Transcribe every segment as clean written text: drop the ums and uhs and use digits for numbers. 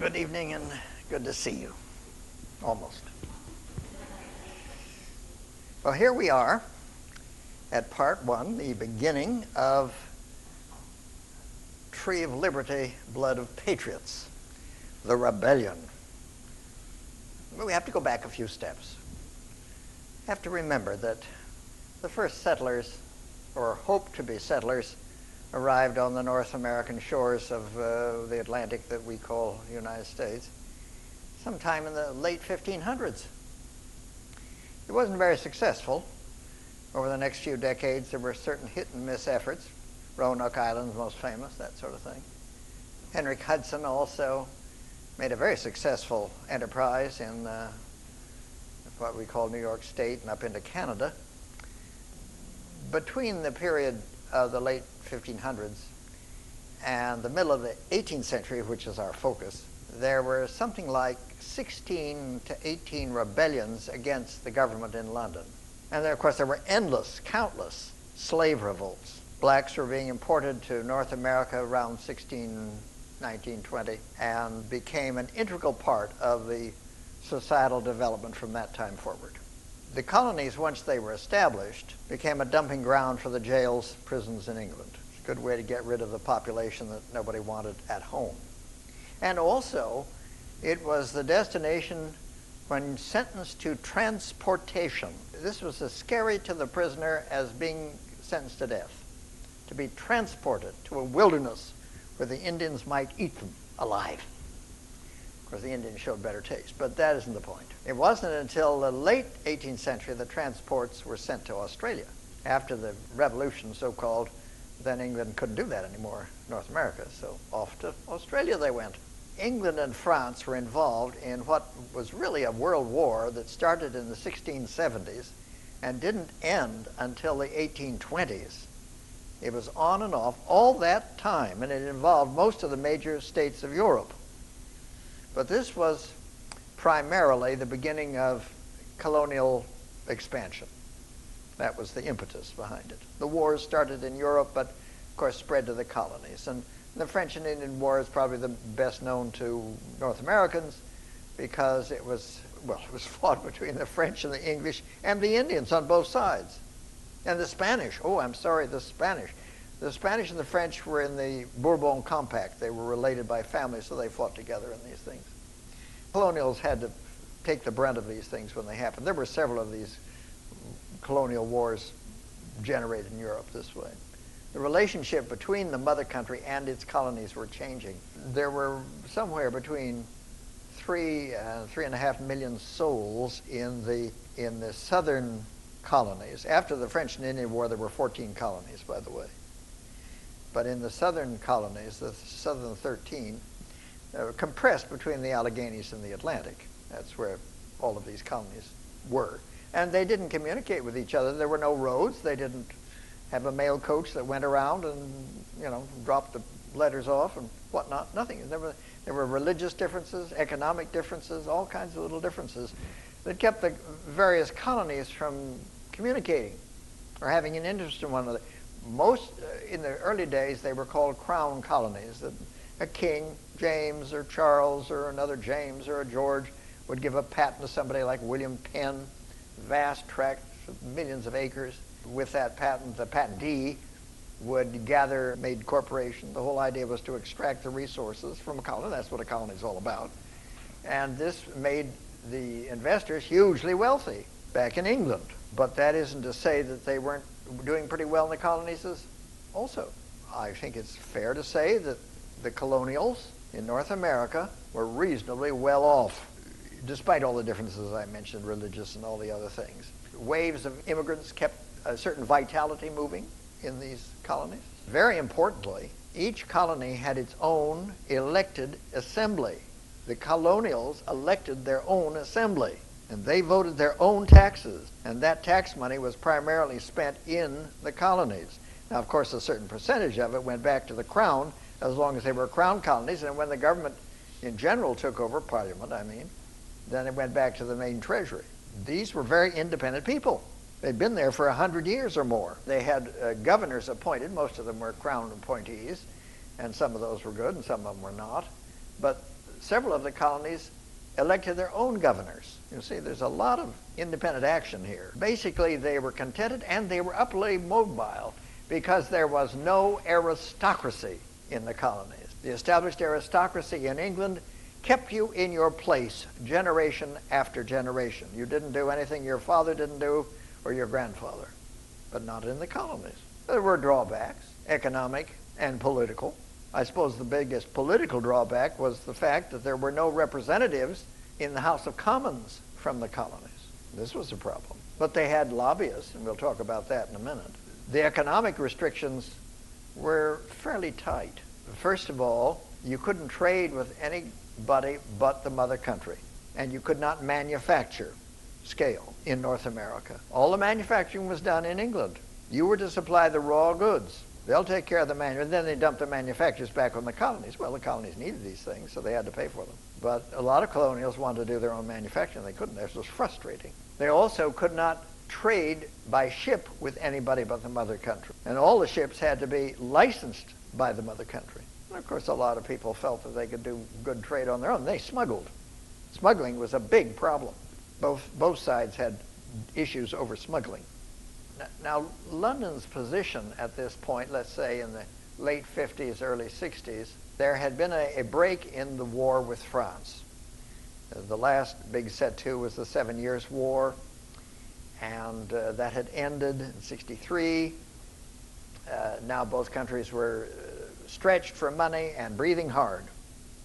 Good evening and good to see you. Almost. Well, here we are at part one, the beginning of Tree of Liberty, Blood of Patriots, the rebellion. But we have to go back a few steps. We have to remember that the first settlers, or hoped to be settlers, arrived on the North American shores of the Atlantic that we call the United States sometime in the late 1500s. It wasn't very successful. Over the next few decades, there were certain hit and miss efforts. Roanoke Island, most famous, that sort of thing. Henry Hudson also made a very successful enterprise in what we call New York State and up into Canada. Between the period of the late 1500s and the middle of the 18th century, which is our focus, there were something like 16 to 18 rebellions against the government in London. And there, of course, there were countless slave revolts. Blacks were being imported to North America around 1920 and became an integral part of the societal development from that time forward. The colonies, once they were established, became a dumping ground for the jails, prisons in England. It's a good way to get rid of the population that nobody wanted at home. And also, it was the destination when sentenced to transportation. This was as scary to the prisoner as being sentenced to death, to be transported to a wilderness where the Indians might eat them alive. Of course, the Indians showed better taste, but that isn't the point. It wasn't until the late 18th century that transports were sent to Australia. After the revolution, so-called, then England couldn't do that anymore, North America, so off to Australia they went. England and France were involved in what was really a world war that started in the 1670s and didn't end until the 1820s. It was on and off all that time, and it involved most of the major states of Europe. But this was primarily the beginning of colonial expansion. That was the impetus behind it. The wars started in Europe, but of course spread to the colonies. And the French and Indian War is probably the best known to North Americans because it was fought between the French and the English and the Indians on both sides. And the Spanish, the Spanish. The Spanish and the French were in the Bourbon Compact. They were related by family, so they fought together in these things. Colonials had to take the brunt of these things when they happened. There were several of these colonial wars generated in Europe this way. The relationship between the mother country and its colonies were changing. There were somewhere between 3 and 3.5 million souls in the southern colonies. After the French and Indian War, there were 14 colonies, by the way. But in the southern colonies, the southern 13, compressed between the Alleghenies and the Atlantic. That's where all of these colonies were. And they didn't communicate with each other. There were no roads. They didn't have a mail coach that went around and, dropped the letters off and whatnot. Nothing. There were religious differences, economic differences, all kinds of little differences that kept the various colonies from communicating or having an interest in one another. Most, in the early days, they were called crown colonies. A king, James or Charles or another James or a George, would give a patent to somebody like William Penn, vast tracts of millions of acres. With that patent, the patentee would gather, made corporations. The whole idea was to extract the resources from a colony. That's what a colony is all about. And this made the investors hugely wealthy back in England. But that isn't to say that they weren't doing pretty well in the colonies also. I think it's fair to say that the colonials in North America were reasonably well off, despite all the differences I mentioned, religious and all the other things. Waves of immigrants kept a certain vitality moving in these colonies. Very importantly, each colony had its own elected assembly. The colonials elected their own assembly, and they voted their own taxes, and that tax money was primarily spent in the colonies. Now, of course, a certain percentage of it went back to the crown, as long as they were crown colonies, and when the government in general took over, Parliament, then it went back to the main treasury. These were very independent people. They'd been there for 100 years or more. They had governors appointed. Most of them were crown appointees, and some of those were good and some of them were not. But several of the colonies elected their own governors. You see, there's a lot of independent action here. Basically, they were contented and they were upwardly mobile because there was no aristocracy in the colonies. The established aristocracy in England kept you in your place generation after generation. You didn't do anything your father didn't do or your grandfather, but not in the colonies. There were drawbacks, economic and political. I suppose the biggest political drawback was the fact that there were no representatives in the House of Commons from the colonies. This was a problem. But they had lobbyists, and we'll talk about that in a minute. The economic restrictions were fairly tight. First of all, you couldn't trade with anybody but the mother country, and you could not manufacture scale in North America. All the manufacturing was done in England. You were to supply the raw goods. They'll take care of the manufacturers, and then they dumped the manufacturers back on the colonies. Well, the colonies needed these things, so they had to pay for them. But a lot of colonials wanted to do their own manufacturing. They couldn't. This was frustrating. They also could not trade by ship with anybody but the mother country. And all the ships had to be licensed by the mother country. And of course, a lot of people felt that they could do good trade on their own. They smuggled. Smuggling was a big problem. Both sides had issues over smuggling. Now, London's position at this point, let's say in the late 50s, early 60s, there had been a break in the war with France. The last big set-to was the 7 Years' War, and that had ended in 63. Now both countries were stretched for money and breathing hard.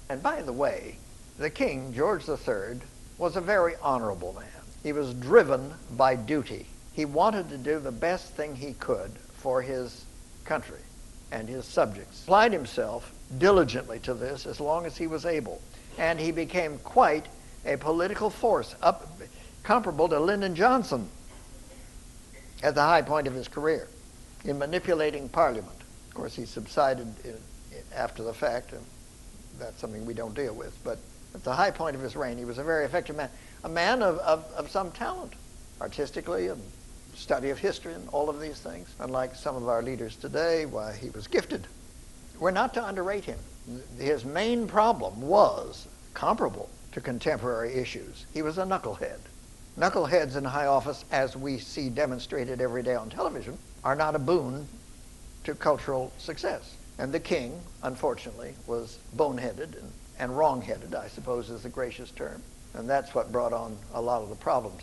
And by the way, the king, George III, was a very honorable man. He was driven by duty. He wanted to do the best thing he could for his country and his subjects. Applied himself diligently to this as long as he was able. And he became quite a political force, comparable to Lyndon Johnson at the high point of his career in manipulating Parliament. Of course, he subsided after the fact, and that's something we don't deal with. But at the high point of his reign, he was a very effective man, a man of some talent, artistically and study of history and all of these things. Unlike some of our leaders today, why, he was gifted. We're not to underrate him. His main problem was comparable to contemporary issues. He was a knucklehead. Knuckleheads in high office, as we see demonstrated every day on television, are not a boon to cultural success. And the king, unfortunately, was boneheaded and wrong-headed, I suppose is the gracious term. And that's what brought on a lot of the problems.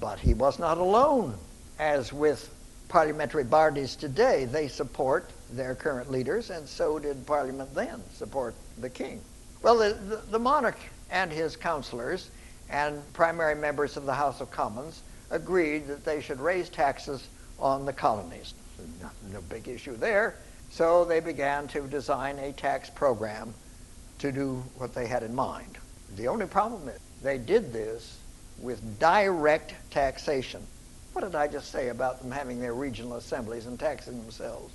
But he was not alone. As with parliamentary parties today, they support their current leaders, and so did Parliament then support the king. Well, the monarch and his counselors and primary members of the House of Commons agreed that they should raise taxes on the colonies. No big issue there. So they began to design a tax program to do what they had in mind. The only problem is they did this with direct taxation. What did I just say about them having their regional assemblies and taxing themselves?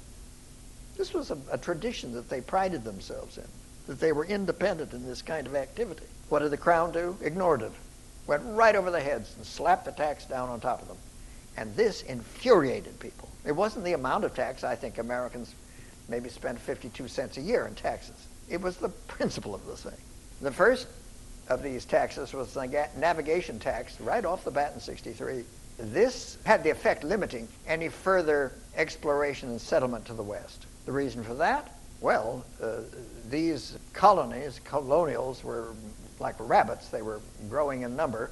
This was a tradition that they prided themselves in, that they were independent in this kind of activity. What did the Crown do? Ignored it. Went right over their heads and slapped the tax down on top of them. And this infuriated people. It wasn't the amount of tax. I think Americans maybe spent 52 cents a year in taxes. It was the principle of the thing. The first of these taxes was the navigation tax right off the bat in 63. This had the effect limiting any further exploration and settlement to the west. The reason for that? Well, these colonies, colonials, were like rabbits. They were growing in number,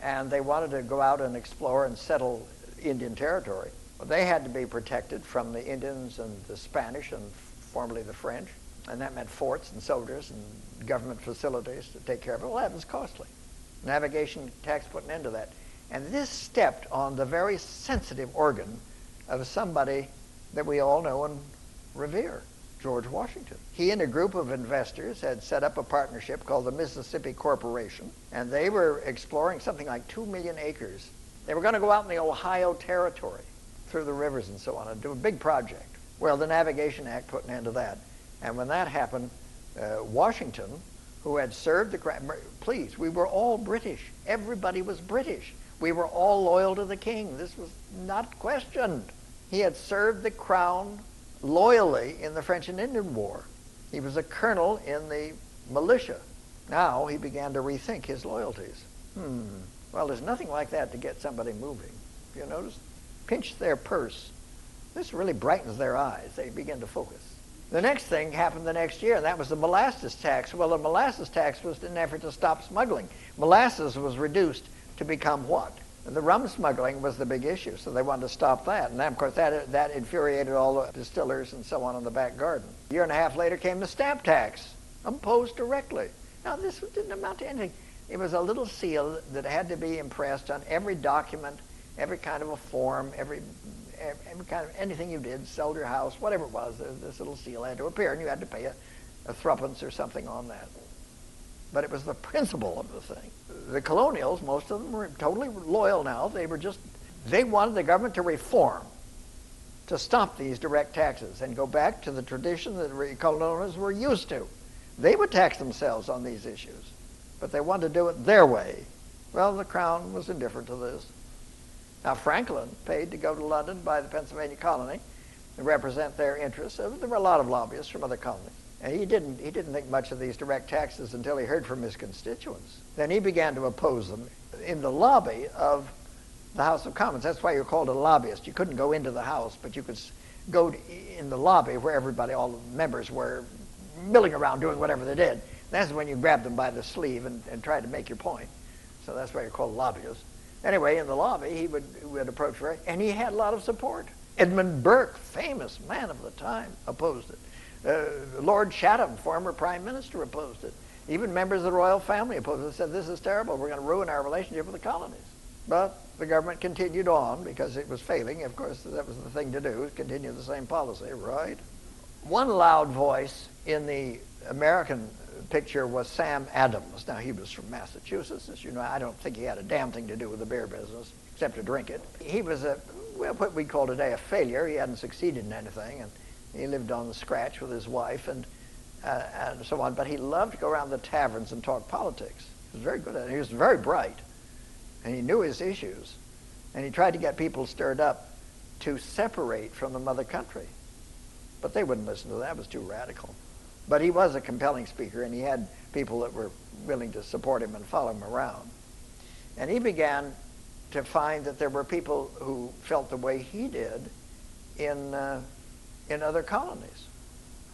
and they wanted to go out and explore and settle Indian territory. Well, they had to be protected from the Indians and the Spanish and formerly the French, and that meant forts and soldiers and government facilities to take care of it. Well, that was costly. Navigation tax put an end to that. And this stepped on the very sensitive organ of somebody that we all know and revere, George Washington. He and a group of investors had set up a partnership called the Mississippi Corporation, and they were exploring something like 2 million acres. They were going to go out in the Ohio Territory through the rivers and so on and do a big project. Well, the Navigation Act put an end to that. And when that happened, Washington, who had served the crown, please, we were all British. Everybody was British. We were all loyal to the king. This was not questioned. He had served the crown loyally in the French and Indian War. He was a colonel in the militia Now he began to rethink his loyalties. Well, there's nothing like that to get somebody moving. You notice? Pinch their purse. This really brightens their eyes. They begin to focus. The next thing happened the next year, and that was the molasses tax. Well, the molasses tax was in an effort to stop smuggling. Molasses was reduced to become what? The rum smuggling was the big issue, so they wanted to stop that. And then, of course, that infuriated all the distillers and so on in the back garden. A year and a half later came the stamp tax, imposed directly. Now, this didn't amount to anything. It was a little seal that had to be impressed on every document, every kind of a form, every kind of anything you did, sold your house, whatever it was, this little seal had to appear, and you had to pay a threepence or something on that. But it was the principle of the thing. The colonials, most of them were totally loyal now. They wanted the government to reform, to stop these direct taxes and go back to the tradition that the colonials were used to. They would tax themselves on these issues, but they wanted to do it their way. Well, the Crown was indifferent to this. Now, Franklin paid to go to London by the Pennsylvania colony and represent their interests. There were a lot of lobbyists from other colonies. And he didn't think much of these direct taxes until he heard from his constituents. Then he began to oppose them in the lobby of the House of Commons. That's why you're called a lobbyist. You couldn't go into the House, but you could go in the lobby where everybody, all the members were milling around doing whatever they did. That's when you grabbed them by the sleeve and tried to make your point. So that's why you're called a lobbyist. Anyway, in the lobby, he would approach for it, and he had a lot of support. Edmund Burke, famous man of the time, opposed it. Lord Chatham, former prime minister, opposed it. Even members of the royal family opposed it. Said, this is terrible. We're going to ruin our relationship with the colonies. But the government continued on because it was failing. Of course, that was the thing to do, continue the same policy, right? One loud voice in the American picture was Sam Adams. Now, he was from Massachusetts. As you know, I don't think he had a damn thing to do with the beer business, except to drink it. He was what we call today a failure. He hadn't succeeded in anything, and he lived on the scratch with his wife and so on. But he loved to go around the taverns and talk politics. He was very good at it. He was very bright, and he knew his issues. And he tried to get people stirred up to separate from the mother country. But they wouldn't listen to that. It was too radical. But he was a compelling speaker, and he had people that were willing to support him and follow him around. And he began to find that there were people who felt the way he did in other colonies.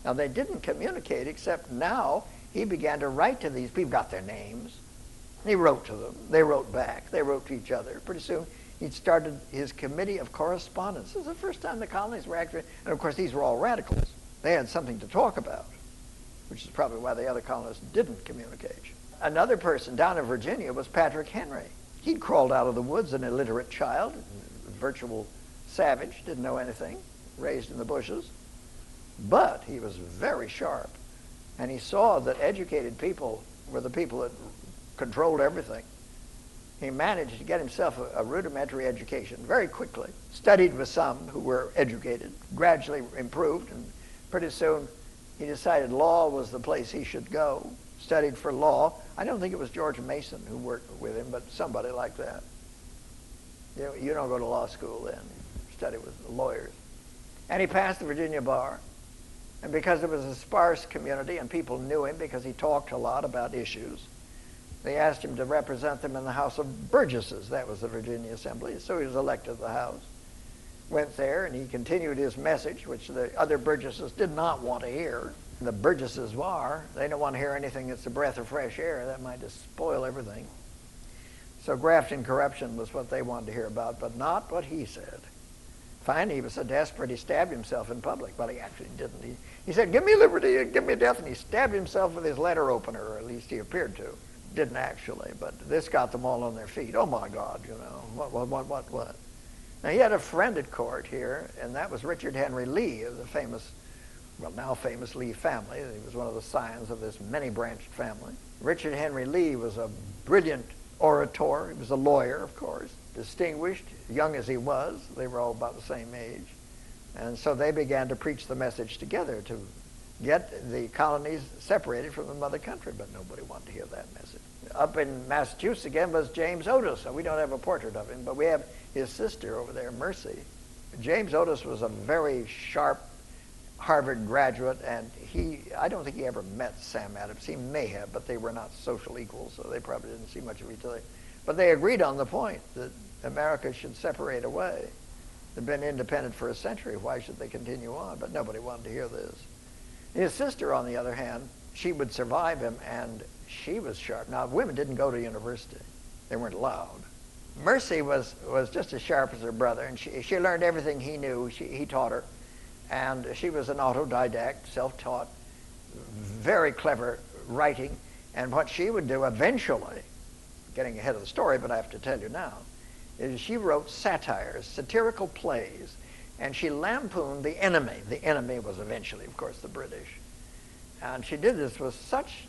Now, they didn't communicate, except now he began to write to these people, got their names. He wrote to them. They wrote back. They wrote to each other. Pretty soon, he'd started his committee of correspondence. This was the first time the colonies were actually, and of course, these were all radicals. They had something to talk about, which is probably why the other colonists didn't communicate. Another person down in Virginia was Patrick Henry. He'd crawled out of the woods, an illiterate child, a virtual savage, didn't know anything, raised in the bushes. But he was very sharp, and he saw that educated people were the people that controlled everything. He managed to get himself a rudimentary education very quickly, studied with some who were educated, gradually improved, and pretty soon he decided law was the place he should go, studied for law. I don't think it was George Mason who worked with him, but somebody like that. You don't go to law school then, study with lawyers. And he passed the Virginia bar. And because it was a sparse community and people knew him because he talked a lot about issues, they asked him to represent them in the House of Burgesses. That was the Virginia Assembly. So he was elected to the House. Went there and he continued his message, which the other Burgesses did not want to hear. The Burgesses bar, they don't want to hear anything that's a breath of fresh air. That might just spoil everything. So graft and corruption was what they wanted to hear about, but not what he said. Finally, he was so desperate he stabbed himself in public. Well, he actually didn't. He said, give me liberty and give me death, and he stabbed himself with his letter opener, or at least he appeared to. Didn't actually, but this got them all on their feet. Oh, my God, you know, what? Now, he had a friend at court here, and that was Richard Henry Lee of the famous, well, now famous Lee family. He was one of the scions of this many-branched family. Richard Henry Lee was a brilliant orator. He was a lawyer, of course, distinguished, young as he was. They were all about the same age. And so they began to preach the message together to get the colonies separated from the mother country, but nobody wanted to hear that message. Up in Massachusetts again was James Otis. So we don't have a portrait of him, but we have his sister over there, Mercy. James Otis was a very sharp, Harvard graduate, and I don't think he ever met Sam Adams. He may have, but they were not social equals, so they probably didn't see much of each other. But they agreed on the point that America should separate away. They've been independent for a century. Why should they continue on? But nobody wanted to hear this. His sister, on the other hand, she would survive him, and she was sharp. Now, women didn't go to university. They weren't allowed. Mercy was just as sharp as her brother, and she learned everything he knew. He taught her. And she was an autodidact, self-taught, very clever writing. And what she would do eventually, getting ahead of the story, but I have to tell you now, is she wrote satires, satirical plays, and she lampooned the enemy. The enemy was eventually, of course, the British. And she did this with such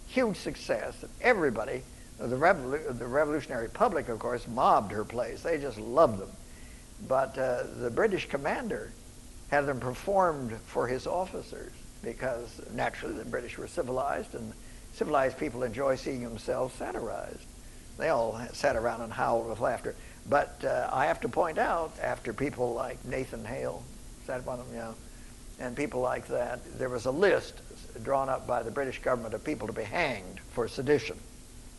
huge success that everybody, the revolutionary public, of course, mobbed her plays. They just loved them. But the British commander had them performed for his officers because naturally the British were civilized, and civilized people enjoy seeing themselves satirized. They all sat around and howled with laughter. But I have to point out, after people like Nathan Hale, is that one of them? Yeah. And people like that, there was a list drawn up by the British government of people to be hanged for sedition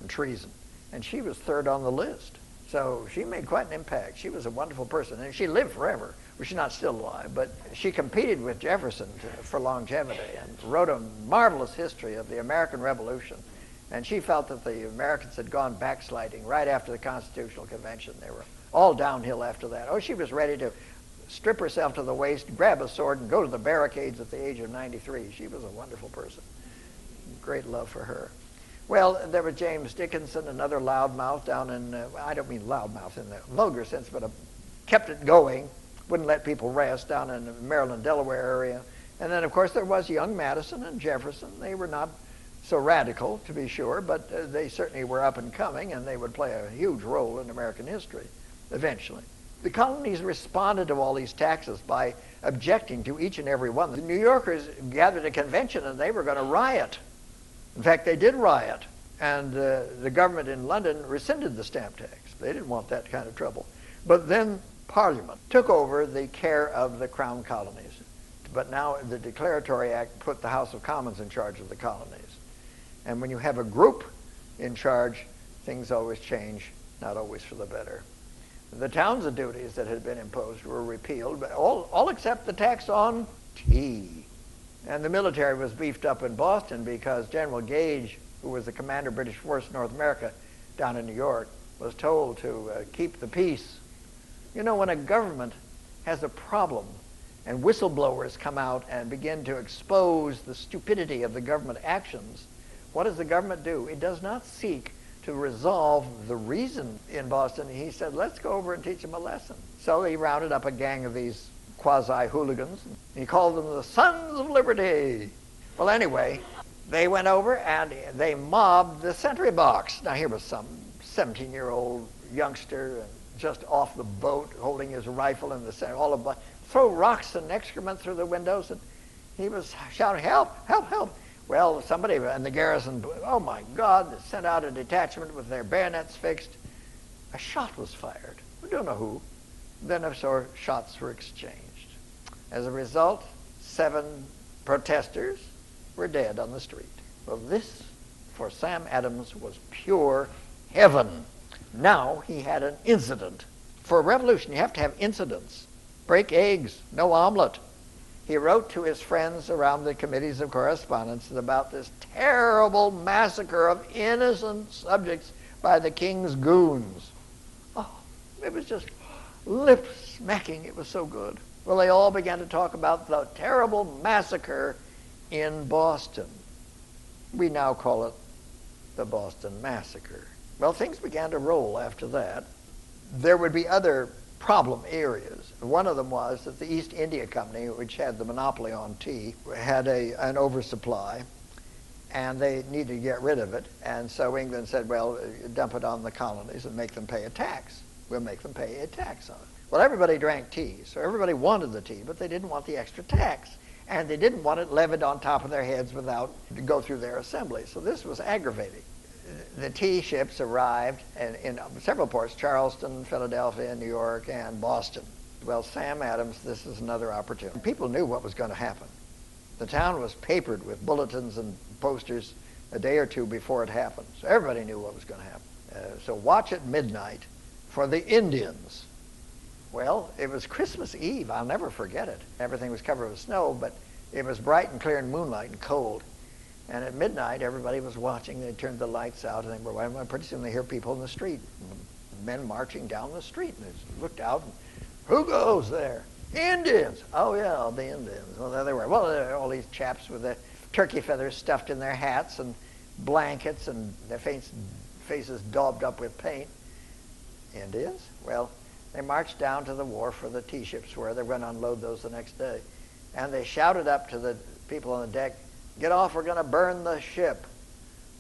and treason. And she was third on the list. So she made quite an impact. She was a wonderful person, and she lived forever. Well, she's not still alive, but she competed with Jefferson for longevity and wrote a marvelous history of the American Revolution. And she felt that the Americans had gone backsliding right after the Constitutional Convention. They were all downhill after that. Oh, she was ready to strip herself to the waist, grab a sword, and go to the barricades at the age of 93. She was a wonderful person. Great love for her. Well, there was James Dickinson, another loudmouth down in, I don't mean loudmouth in the vulgar sense, but kept it going, wouldn't let people rest down in the Maryland, Delaware area. And then, of course, there was young Madison and Jefferson. They were not so radical, to be sure, but they certainly were up and coming, and they would play a huge role in American history eventually. The colonies responded to all these taxes by objecting to each and every one. The New Yorkers gathered a convention, and they were going to riot. In fact, they did riot, and the government in London rescinded the stamp tax. They didn't want that kind of trouble. But then Parliament took over the care of the Crown colonies. But now the Declaratory Act put the House of Commons in charge of the colonies. And when you have a group in charge, things always change, not always for the better. The Townsend duties that had been imposed were repealed, but all except the tax on tea. And the military was beefed up in Boston because General Gage, who was the commander of British Force in North America down in New York, was told to keep the peace. You know, when a government has a problem and whistleblowers come out and begin to expose the stupidity of the government actions, what does the government do? It does not seek to resolve the reason in Boston. He said, let's go over and teach them a lesson. So he rounded up a gang of these quasi-hooligans. He called them the Sons of Liberty. Well, anyway, they went over and they mobbed the sentry box. Now, here was some 17-year-old youngster just off the boat holding his rifle in the center, all of throw rocks and excrement through the windows, and he was shouting, help, help, help. Well, somebody in the garrison, oh my God, sent out a detachment with their bayonets fixed. A shot was fired. We don't know who. Then shots were exchanged. As a result, 7 protesters were dead on the street. Well, this, for Sam Adams, was pure heaven. Now he had an incident. For a revolution, you have to have incidents. Break eggs, no omelet. He wrote to his friends around the committees of correspondence about this terrible massacre of innocent subjects by the king's goons. Oh, it was just lip-smacking. It was so good. Well, they all began to talk about the terrible massacre in Boston. We now call it the Boston Massacre. Well, things began to roll after that. There would be other problem areas. One of them was that the East India Company, which had the monopoly on tea, had an oversupply, and they needed to get rid of it. And so England said, well, dump it on the colonies and make them pay a tax. We'll make them pay a tax on it. Well, everybody drank tea, so everybody wanted the tea, but they didn't want the extra tax. And they didn't want it levied on top of their heads without to go through their assembly. So this was aggravating. The tea ships arrived in several ports, Charleston, Philadelphia, New York, and Boston. Well, Sam Adams, this is another opportunity. People knew what was going to happen. The town was papered with bulletins and posters a day or two before it happened. So everybody knew what was going to happen. So watch at midnight for the Indians. Well, it was Christmas Eve. I'll never forget it. Everything was covered with snow, but it was bright and clear in moonlight and cold. And at midnight, everybody was watching. They turned the lights out, and they were, well, pretty soon they hear people in the street, men marching down the street. And they looked out, and who goes there? Indians. Oh, yeah, the Indians. Well, there they were. Well, there were all these chaps with the turkey feathers stuffed in their hats and blankets and their faces daubed up with paint. Indians? Well, they marched down to the wharf for the tea ships where they were going to unload those the next day. And they shouted up to the people on the deck, "Get off, we're going to burn the ship."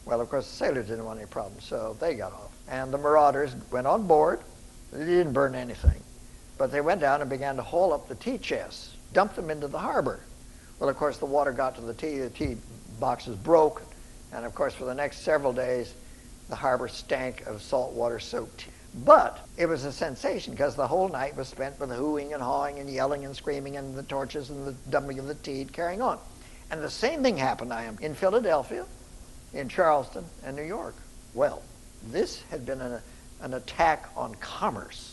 Well, of course, the sailors didn't want any problems, so they got off. And the marauders went on board. They didn't burn anything. But they went down and began to haul up the tea chests, dump them into the harbor. Well, of course, the water got to the tea boxes broke, and of course, for the next several days, the harbor stank of saltwater soaked tea. But it was a sensation because the whole night was spent with hooing and hawing and yelling and screaming and the torches and the dumping of the tea carrying on. And the same thing happened, in Philadelphia, in Charleston, and New York. Well, this had been an attack on commerce.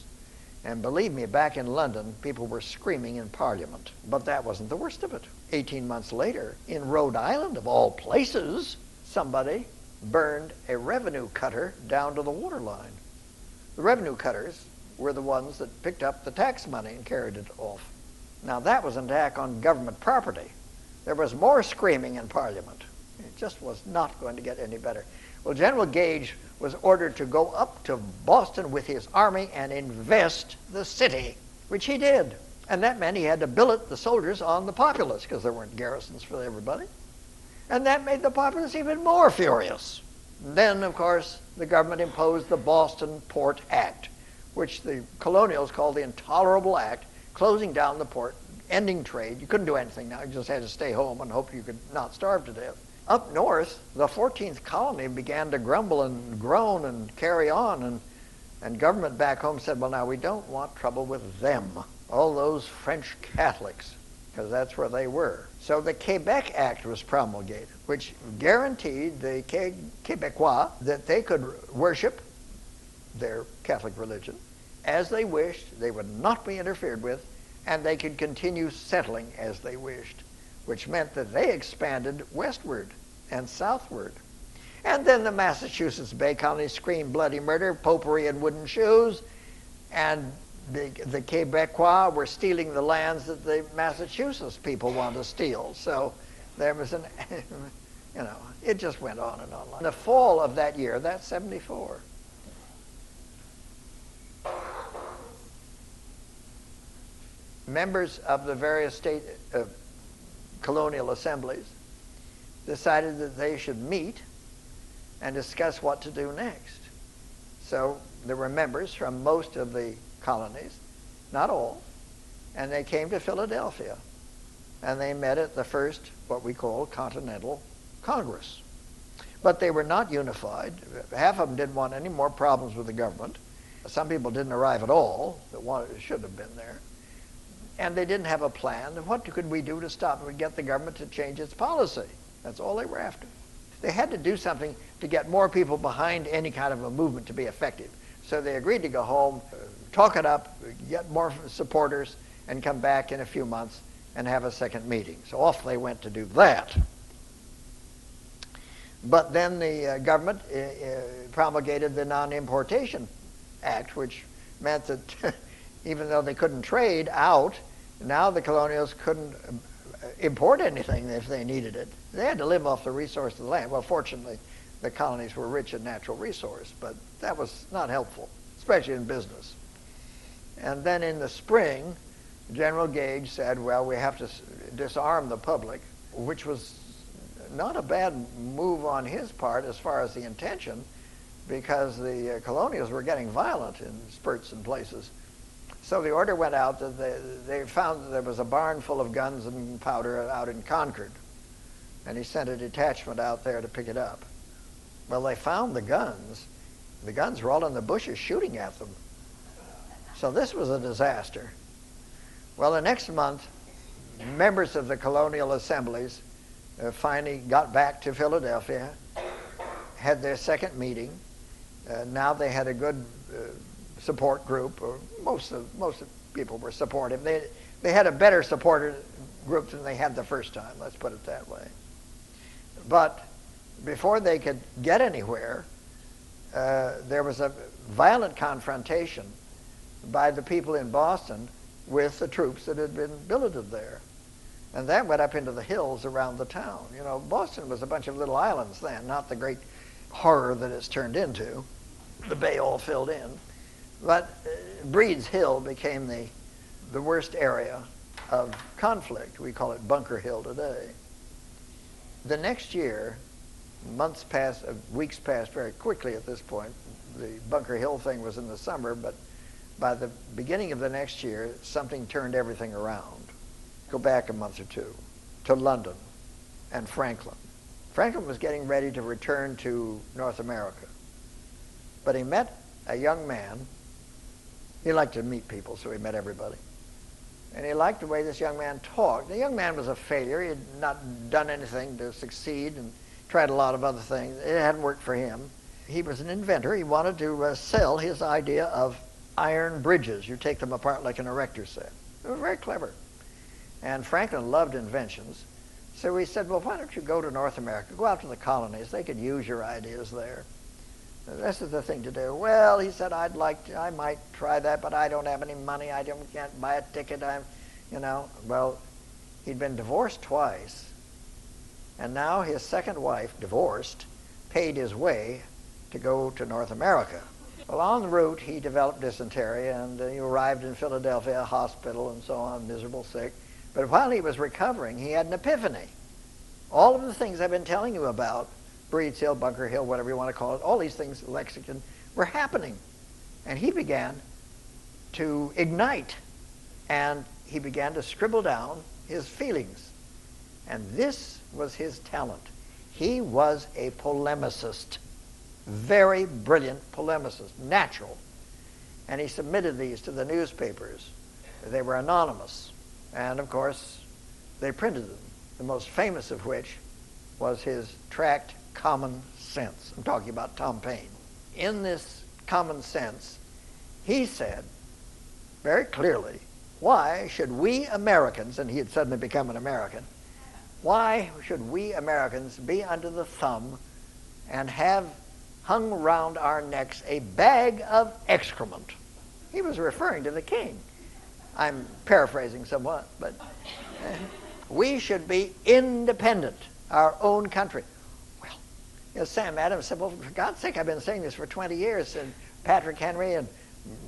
And believe me, back in London, people were screaming in Parliament. But that wasn't the worst of it. 18 months later, in Rhode Island, of all places, somebody burned a revenue cutter down to the waterline. The revenue cutters were the ones that picked up the tax money and carried it off. Now, that was an attack on government property. There was more screaming in Parliament. It just was not going to get any better. Well, General Gage was ordered to go up to Boston with his army and invest the city, which he did. And that meant he had to billet the soldiers on the populace because there weren't garrisons for everybody. And that made the populace even more furious. Then, of course, the government imposed the Boston Port Act, which the colonials called the Intolerable Act, closing down the port, ending trade. You couldn't do anything now. You just had to stay home and hope you could not starve to death. Up north, the 14th colony began to grumble and groan and carry on, and government back home said, well, now, we don't want trouble with them, all those French Catholics, because that's where they were. So the Quebec Act was promulgated, which guaranteed the Quebecois that they could worship their Catholic religion as they wished, they would not be interfered with, and they could continue settling as they wished, which meant that they expanded westward and southward. And then the Massachusetts Bay Colony screamed bloody murder, popery and wooden shoes, and the Quebecois were stealing the lands that the Massachusetts people wanted to steal. So there was it just went on and on. In the fall of that year, that's 74, members of the various state colonial assemblies decided that they should meet and discuss what to do next. So there were members from most of the colonies, not all, and they came to Philadelphia, and they met at the first, what we call, Continental Congress. But they were not unified. Half of them didn't want any more problems with the government. Some people didn't arrive at all that should have been there. And they didn't have a plan. What could we do to stop it and get the government to change its policy? That's all they were after. They had to do something to get more people behind any kind of a movement to be effective. So they agreed to go home, talk it up, get more supporters, and come back in a few months and have a second meeting. So off they went to do that. But then the government promulgated the Non-Importation Act, which meant that even though they couldn't trade out, now the colonials couldn't import anything if they needed it. They had to live off the resource of the land. Well, fortunately, the colonies were rich in natural resource, but that was not helpful, especially in business. And then in the spring, General Gage said, well, we have to disarm the public, which was not a bad move on his part as far as the intention, because the colonials were getting violent in spurts and places. So the order went out that they found that there was a barn full of guns and powder out in Concord, and he sent a detachment out there to pick it up. Well, they found the guns. The guns were all in the bushes shooting at them. So this was a disaster. Well, the next month, members of the colonial assemblies finally got back to Philadelphia, had their second meeting. Now they had a good support group. Most of people were supportive. They had a better supporter group than they had the first time, let's put it that way. But before they could get anywhere, there was a violent confrontation by the people in Boston with the troops that had been billeted there. And that went up into the hills around the town. You know, Boston was a bunch of little islands then, not the great horror that it's turned into. The bay all filled in. But Breed's Hill became the worst area of conflict. We call it Bunker Hill today. The next year, months passed, weeks passed very quickly at this point. The Bunker Hill thing was in the summer, but by the beginning of the next year, something turned everything around. Go back a month or two to London and Franklin. Franklin was getting ready to return to North America, but he met a young man. He liked to meet people, so he met everybody. And he liked the way this young man talked. The young man was a failure. He had not done anything to succeed and tried a lot of other things. It hadn't worked for him. He was an inventor. He wanted to sell his idea of iron bridges. You take them apart like an erector set. It was very clever. And Franklin loved inventions. So he said, well, why don't you go to North America? Go out to the colonies. They could use your ideas there. This is the thing to do. Well, he said, I might try that, but I don't have any money. Can't buy a ticket. Well, he'd been divorced twice. And now his second wife, divorced, paid his way to go to North America. Well, en route, he developed dysentery, and he arrived in Philadelphia, a hospital, and so on, miserable, sick. But while he was recovering, he had an epiphany. All of the things I've been telling you about, Breed's Hill, Bunker Hill, whatever you want to call it, all these things, Lexington, were happening. And he began to ignite, and he began to scribble down his feelings. And this was his talent. He was a polemicist, very brilliant polemicist, natural. And he submitted these to the newspapers. They were anonymous. And of course, they printed them, the most famous of which was his tract, Common Sense. I'm talking about Tom Paine. In this Common Sense, he said very clearly, why should we Americans, and he had suddenly become an American, why should we Americans be under the thumb and have hung around our necks a bag of excrement? He was referring to the king. I'm paraphrasing somewhat, but we should be independent, our own country. Well, Sam Adams said, well, for God's sake, I've been saying this for 20 years, and Patrick Henry and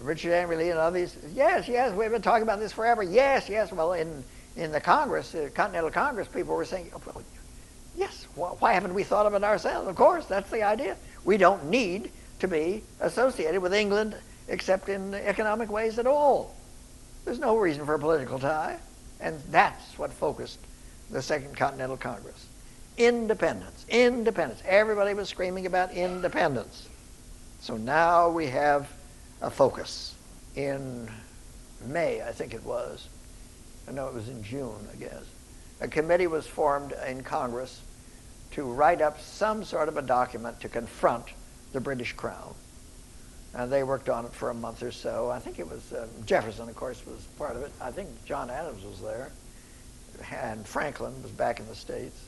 Richard Henry Lee and all these, yes, we've been talking about this forever, yes. Well, in the Congress, the Continental Congress, people were saying, oh, well, yes, why haven't we thought of it ourselves? Of course, that's the idea. We don't need to be associated with England except in economic ways at all. There's no reason for a political tie. And that's what focused the Second Continental Congress. Independence. Everybody was screaming about independence. So now we have a focus. In May, I think it was. No, it was in June, I guess. A committee was formed in Congress to write up some sort of a document to confront the British Crown. And they worked on it for a month or so. I think it was Jefferson, of course, was part of it. I think John Adams was there. And Franklin was back in the States.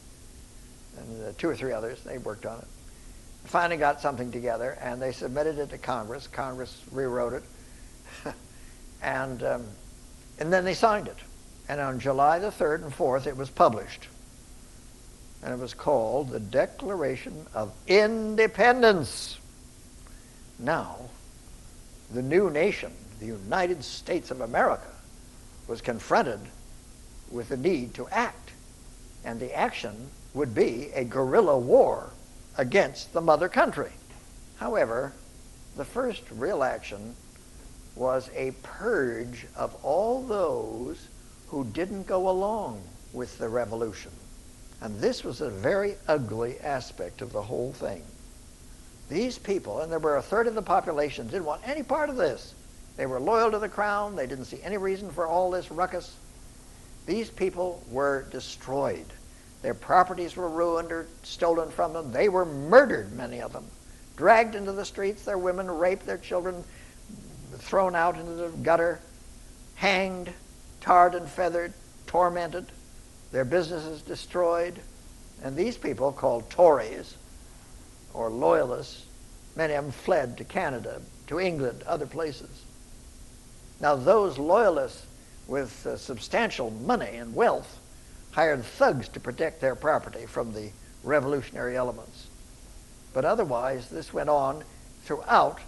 And two or three others, they worked on it. Finally got something together, and they submitted it to Congress. Congress rewrote it. and then they signed it. And on July the 3rd and 4th, it was published. And it was called the Declaration of Independence. Now, the new nation, the United States of America, was confronted with the need to act. And the action would be a guerrilla war against the mother country. However, the first real action was a purge of all those who didn't go along with the revolution. And this was a very ugly aspect of the whole thing. These people, and there were a third of the population, didn't want any part of this. They were loyal to the crown. They didn't see any reason for all this ruckus. These people were destroyed. Their properties were ruined or stolen from them. They were murdered, many of them, dragged into the streets, their women raped, their children thrown out into the gutter, hanged, tarred and feathered, tormented, their businesses destroyed. And these people, called Tories or Loyalists, many of them fled to Canada, to England, other places. Now those Loyalists with substantial money and wealth hired thugs to protect their property from the revolutionary elements. But otherwise, this went on throughout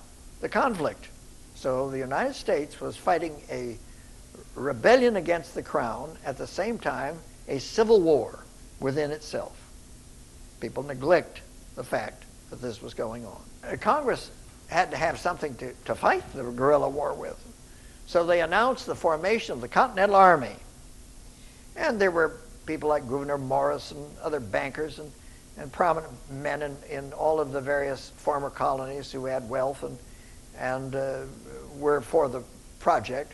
the conflict. So the United States was fighting a rebellion against the crown, at the same time a civil war within itself. People neglect the fact that this was going on. Congress had to have something to fight the guerrilla war with. So they announced the formation of the Continental Army. And there were people like Gouverneur Morris and other bankers and prominent men in all of the various former colonies who had wealth and were for the project.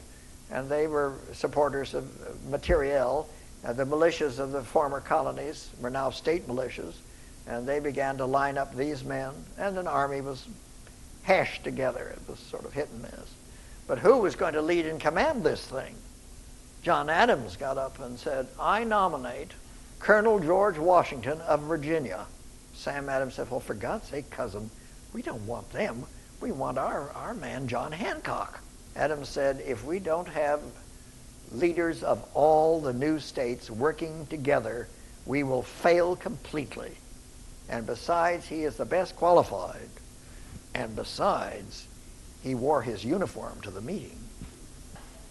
And they were supporters of materiel. The militias of the former colonies were now state militias. And they began to line up these men, and an army was hashed together. It was sort of hit and miss. But who was going to lead and command this thing? John Adams got up and said, "I nominate Colonel George Washington of Virginia." Sam Adams said, "Well, for God's sake, cousin, we don't want them. We want our man, John Hancock." Adams said, "If we don't have leaders of all the new states working together, we will fail completely. And besides, he is the best qualified. And besides, he wore his uniform to the meeting."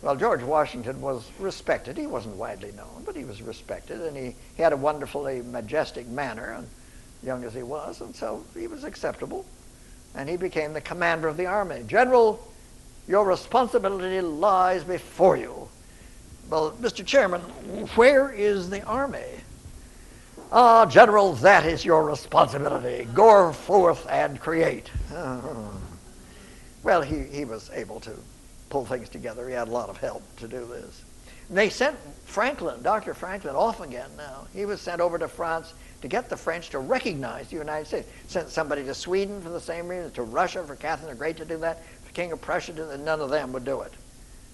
Well, George Washington was respected. He wasn't widely known, but he was respected, and he had a wonderfully majestic manner, and young as he was, and so he was acceptable. And he became the commander of the army. "General, your responsibility lies before you." "Well, Mr. Chairman, where is the army?" "Ah, General, that is your responsibility. Go forth and create." Well, he was able to pull things together. He had a lot of help to do this. And they sent Franklin, Dr. Franklin, off again now. He was sent over to France to get the French to recognize the United States. Sent somebody to Sweden for the same reason, to Russia for Catherine the Great to do that, for King of Prussia to do that. None of them would do it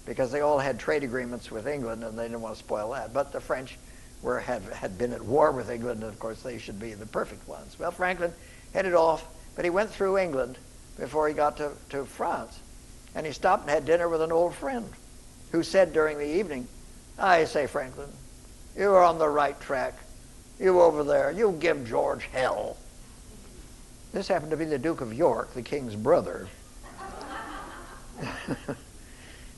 because they all had trade agreements with England and they didn't want to spoil that. But the French had been at war with England, and of course they should be the perfect ones. Well, Franklin headed off, but he went through England before he got to France. And he stopped and had dinner with an old friend who said during the evening, "I say, Franklin, you are on the right track. You over there, you give George hell." This happened to be the Duke of York, the king's brother.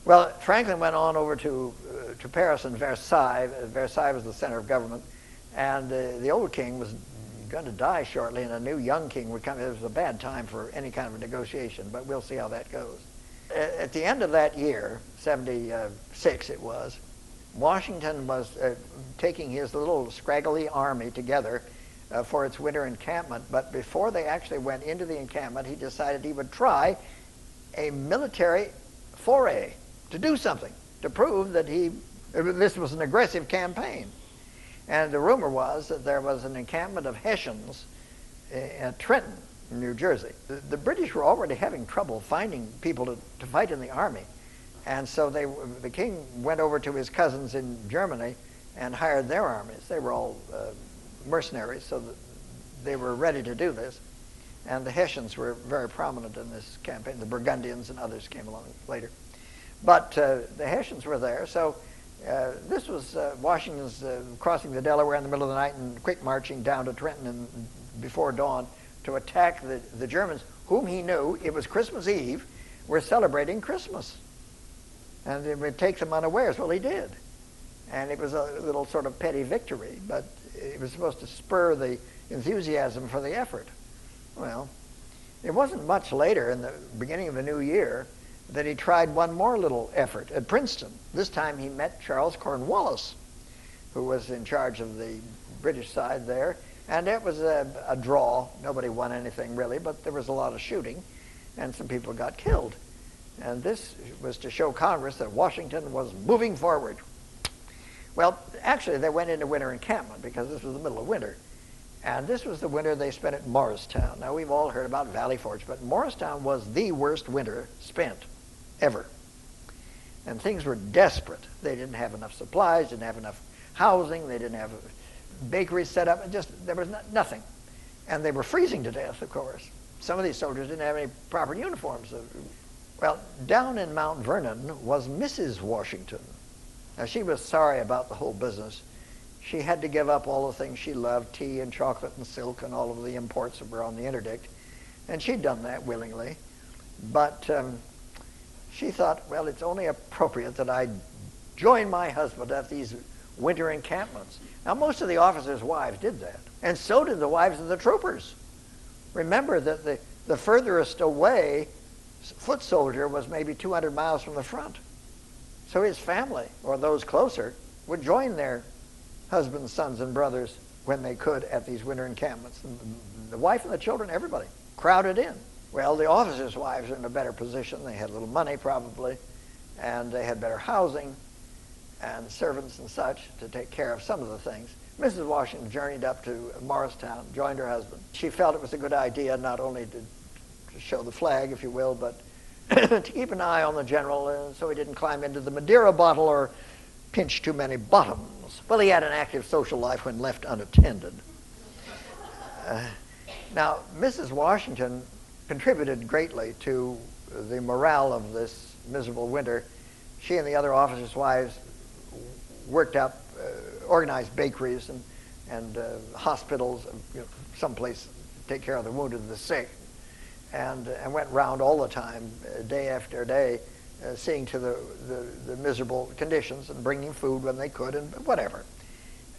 Well, Franklin went on over to Paris and Versailles. Versailles was the center of government. And the old king was going to die shortly, and a new young king would come. It was a bad time for any kind of a negotiation, but we'll see how that goes. At the end of that year, 76 it was, Washington was taking his little scraggly army together for its winter encampment. But before they actually went into the encampment, he decided he would try a military foray to do something, to prove that this was an aggressive campaign. And the rumor was that there was an encampment of Hessians at Trenton, New Jersey. The British were already having trouble finding people to fight in the army. And so the king went over to his cousins in Germany and hired their armies. They were all mercenaries, so that they were ready to do this. And the Hessians were very prominent in this campaign. The Burgundians and others came along later. But the Hessians were there, so this was Washington's crossing the Delaware in the middle of the night and quick marching down to Trenton before dawn to attack the Germans, whom he knew, it was Christmas Eve, were celebrating Christmas. And it would take them unawares. Well, he did. And it was a little sort of petty victory, but it was supposed to spur the enthusiasm for the effort. Well, it wasn't much later, in the beginning of the new year, that he tried one more little effort at Princeton. This time he met Charles Cornwallis, who was in charge of the British side there. And it was a draw. Nobody won anything really, but there was a lot of shooting, and some people got killed. And this was to show Congress that Washington was moving forward. Well, actually, they went into winter encampment because this was the middle of winter. And this was the winter they spent at Morristown. Now, we've all heard about Valley Forge, but Morristown was the worst winter spent ever. And things were desperate. They didn't have enough supplies, didn't have enough housing, they didn't have bakeries set up, there was nothing. And they were freezing to death, of course. Some of these soldiers didn't have any proper uniforms. Well, down in Mount Vernon was Mrs. Washington. Now, she was sorry about the whole business. She had to give up all the things she loved, tea and chocolate and silk and all of the imports that were on the interdict. And she'd done that willingly. But she thought, well, it's only appropriate that I join my husband at these winter encampments. Now, most of the officers' wives did that. And so did the wives of the troopers. Remember that the furthest away foot soldier was maybe 200 miles from the front. So his family, or those closer, would join their husbands, sons, and brothers when they could at these winter encampments. And the wife and the children, everybody, crowded in. Well, the officers' wives are in a better position. They had a little money, probably, and they had better housing and servants and such to take care of some of the things. Mrs. Washington journeyed up to Morristown, joined her husband. She felt it was a good idea not only to show the flag, if you will, but to keep an eye on the general so he didn't climb into the Madeira bottle or pinch too many bottoms. Well, he had an active social life when left unattended. Now, Mrs. Washington contributed greatly to the morale of this miserable winter. She and the other officers' wives worked up, organized bakeries and hospitals, someplace to take care of the wounded and the sick, and went around all the time, day after day, seeing to the miserable conditions and bringing food when they could and whatever.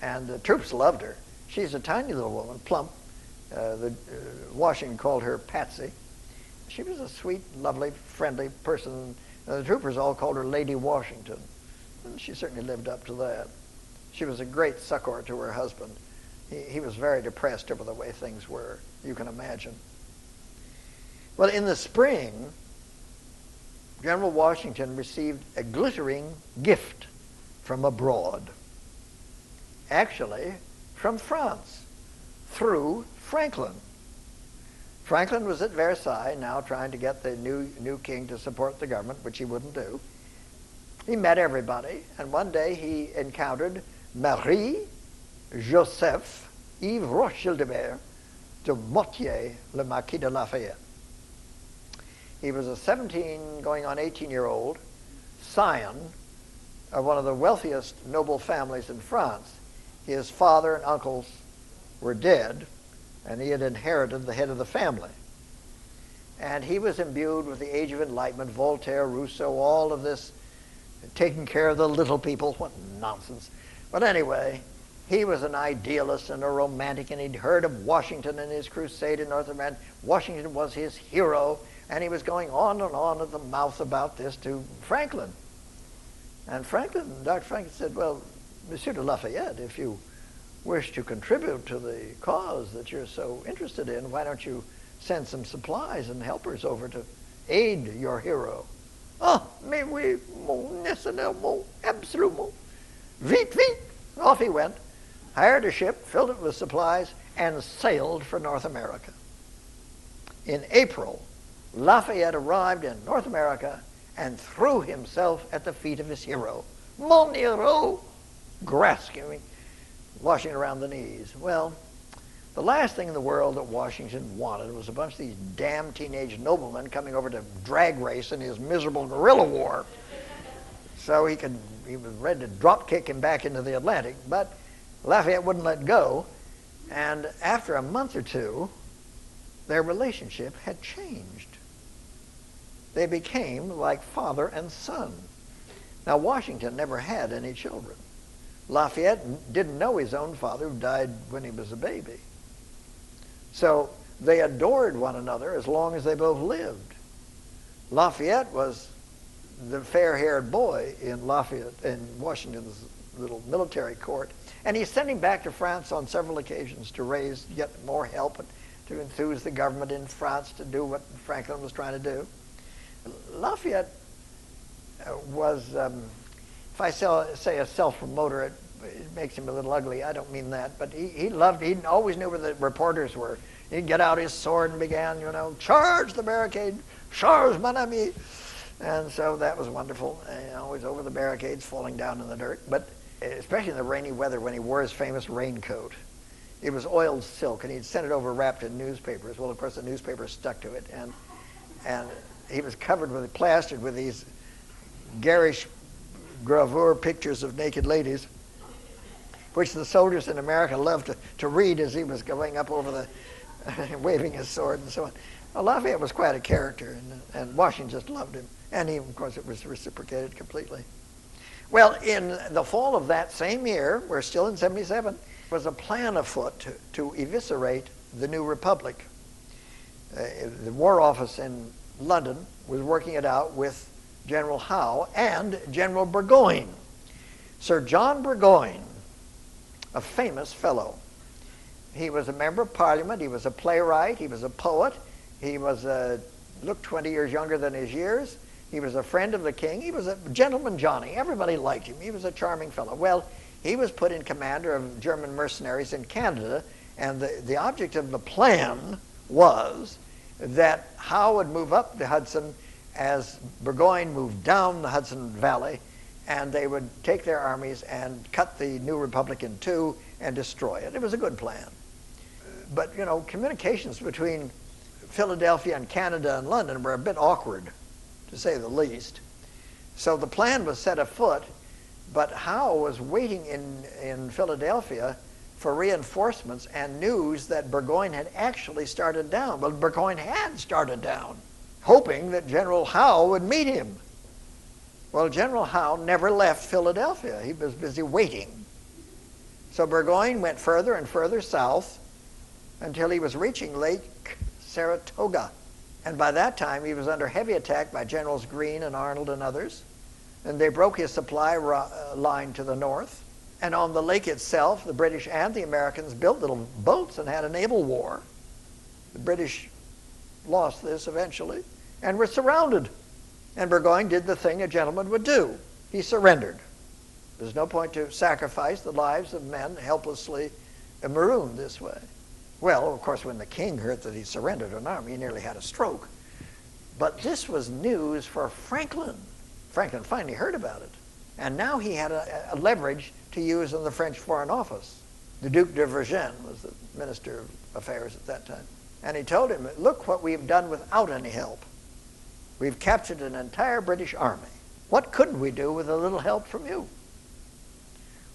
And the troops loved her. She's a tiny little woman, plump. Washington called her Patsy. She was a sweet, lovely, friendly person. The troopers all called her Lady Washington. And she certainly lived up to that. She was a great succor to her husband. He was very depressed over the way things were, you can imagine. Well, in the spring, General Washington received a glittering gift from abroad. Actually, from France, through Franklin. Franklin was at Versailles now trying to get the new king to support the government, which he wouldn't do. He met everybody, and one day he encountered Marie-Joseph Yves Rochildebert de Motier, le Marquis de Lafayette. He was a 17, going on 18-year-old scion of one of the wealthiest noble families in France. His father and uncles were dead, and he had inherited the head of the family. And he was imbued with the Age of Enlightenment, Voltaire, Rousseau, all of this, taking care of the little people. What nonsense. But anyway, he was an idealist and a romantic, and he'd heard of Washington and his crusade in North America. Washington was his hero, and he was going on and on at the mouth about this to Franklin. And Dr. Franklin said, well, Monsieur de Lafayette, if you wish to contribute to the cause that you're so interested in, why don't you send some supplies and helpers over to aid your hero? Oh, mais oui, mon nécessairement, absolument. Vite, vite. Off he went, hired a ship, filled it with supplies, and sailed for North America. In April, Lafayette arrived in North America and threw himself at the feet of his hero. Mon hero! Grasping Washington around the knees. Well, the last thing in the world that Washington wanted was a bunch of these damn teenage noblemen coming over to drag race in his miserable guerrilla war. So he was ready to drop kick him back into the Atlantic, but Lafayette wouldn't let go, and after a month or two, their relationship had changed. They became like father and son. Now, Washington never had any children. Lafayette didn't know his own father, who died when he was a baby. So they adored one another as long as they both lived. Lafayette was the fair-haired boy in Washington's little military court, and he sent him back to France on several occasions to get more help and to enthuse the government in France to do what Franklin was trying to do. Lafayette was, if I say a self-promoter, it makes him a little ugly. I don't mean that, but he always knew where the reporters were. He'd get out his sword and began, charge the barricade, charge mon ami. And so that was wonderful. Always over the barricades, falling down in the dirt. But especially in the rainy weather when he wore his famous raincoat. It was oiled silk, and he'd sent it over wrapped in newspapers. Well, of course, the newspaper stuck to it, and he was plastered with these garish gravure pictures of naked ladies, which the soldiers in America loved to read as he was going up over the, waving his sword and so on. Well, Lafayette was quite a character, and Washington just loved him. And he, of course, it was reciprocated completely. Well, in the fall of that same year, we're still in 77, was a plan afoot to eviscerate the new republic. The War Office in London was working it out with General Howe and General Burgoyne. Sir John Burgoyne, a famous fellow. He was a member of Parliament, he was a playwright, he was a poet, he was looked 20 years younger than his years, he was a friend of the king, he was a gentleman Johnny, everybody liked him, he was a charming fellow. Well, he was put in commander of German mercenaries in Canada, and the object of the plan was that Howe would move up the Hudson as Burgoyne moved down the Hudson Valley, and they would take their armies and cut the new republic in two and destroy it. It was a good plan. But, communications between Philadelphia and Canada and London were a bit awkward, to say the least. So the plan was set afoot, but Howe was waiting in Philadelphia for reinforcements and news that Burgoyne had actually started down. Well, Burgoyne had started down, hoping that General Howe would meet him. Well, General Howe never left Philadelphia. He was busy waiting. So Burgoyne went further and further south until he was reaching Lake Saratoga. And by that time, he was under heavy attack by Generals Greene and Arnold and others. And they broke his supply line to the north. And on the lake itself, the British and the Americans built little boats and had a naval war. The British lost this eventually and were surrounded. And Burgoyne did the thing a gentleman would do. He surrendered. There's no point to sacrifice the lives of men helplessly marooned this way. Well, of course, when the king heard that he surrendered an army, he nearly had a stroke. But this was news for Franklin. Franklin finally heard about it. And now he had a leverage to use in the French Foreign Office. The Duc de Vergennes was the Minister of Affairs at that time. And he told him, look what we've done without any help. We've captured an entire British army. What couldn't we do with a little help from you?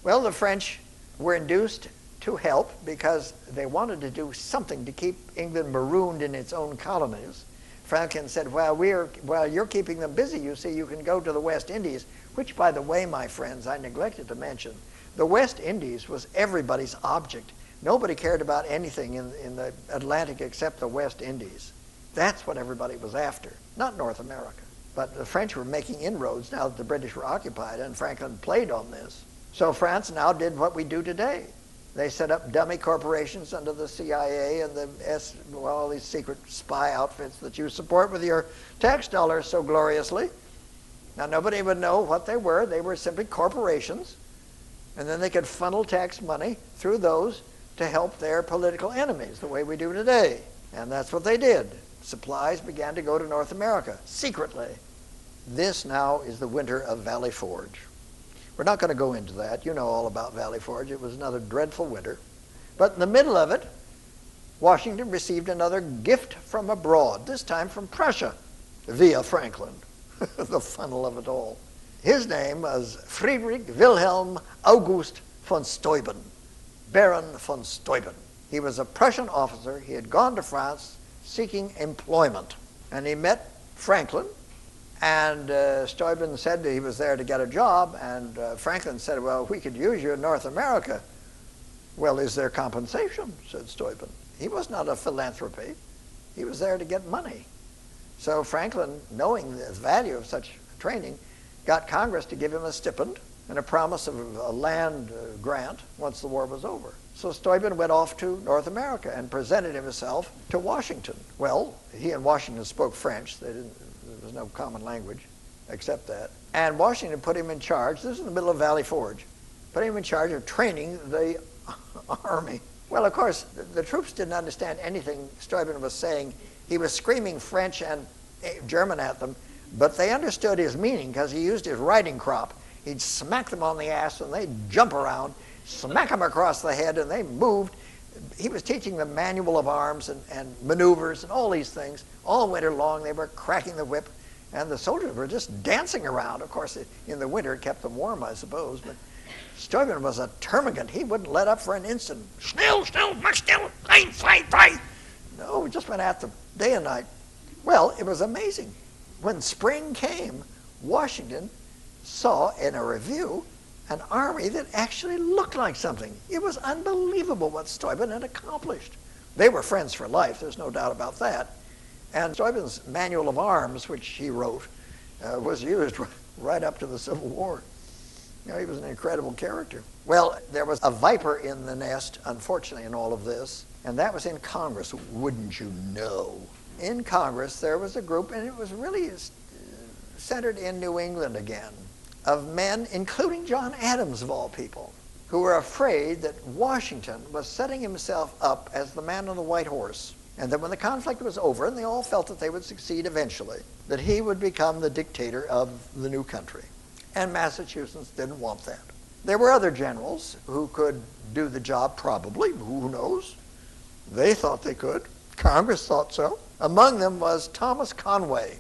Well, the French were induced to help because they wanted to do something to keep England marooned in its own colonies. Franklin said, well, you're keeping them busy, you see, you can go to the West Indies, which, by the way, my friends, I neglected to mention, the West Indies was everybody's object. Nobody cared about anything in the Atlantic except the West Indies. That's what everybody was after, not North America. But the French were making inroads now that the British were occupied, and Franklin played on this. So France now did what we do today. They set up dummy corporations under the CIA and all these secret spy outfits that you support with your tax dollars so gloriously. Now, nobody would know what they were. They were simply corporations. And then they could funnel tax money through those to help their political enemies, the way we do today. And that's what they did. Supplies began to go to North America, secretly. This now is the winter of Valley Forge. We're not going to go into that. You know all about Valley Forge. It was another dreadful winter. But in the middle of it, Washington received another gift from abroad, this time from Prussia, via Franklin, the funnel of it all. His name was Friedrich Wilhelm August von Steuben, Baron von Steuben. He was a Prussian officer. He had gone to France seeking employment. And he met Franklin, and Steuben said he was there to get a job, and Franklin said, well, we could use you in North America. Well, is there compensation? Said Steuben. He was not a philanthropy. He was there to get money. So Franklin, knowing the value of such training, got Congress to give him a stipend and a promise of a land grant once the war was over. So Steuben went off to North America and presented himself to Washington. Well, he and Washington spoke French. They didn't There was no common language except that. And Washington put him in charge, this is in the middle of Valley Forge, put him in charge of training the army. Well, of course, the troops didn't understand anything Steuben was saying. He was screaming French and German at them, but they understood his meaning because he used his riding crop. He'd smack them on the ass and they'd jump around, smack them across the head, and they moved. He was teaching them manual of arms and maneuvers and all these things. All winter long they were cracking the whip, and the soldiers were just dancing around. Of course, in the winter it kept them warm, I suppose, but Steuben was a termagant. He wouldn't let up for an instant. Still, much still, frei. No, we just went at them day and night. Well, it was amazing. When spring came, Washington saw in a review an army that actually looked like something. It was unbelievable what Steuben had accomplished. They were friends for life, there's no doubt about that. And Steuben's manual of arms, which he wrote, was used right up to the Civil War. You know, he was an incredible character. Well, there was a viper in the nest, unfortunately, in all of this, and that was in Congress, wouldn't you know. In Congress, there was a group, and it was really centered in New England again, of men, including John Adams of all people, who were afraid that Washington was setting himself up as the man on the white horse, and that when the conflict was over, and they all felt that they would succeed eventually, that he would become the dictator of the new country. And Massachusetts didn't want that. There were other generals who could do the job probably, who knows? They thought they could. Congress thought so. Among them was Thomas Conway.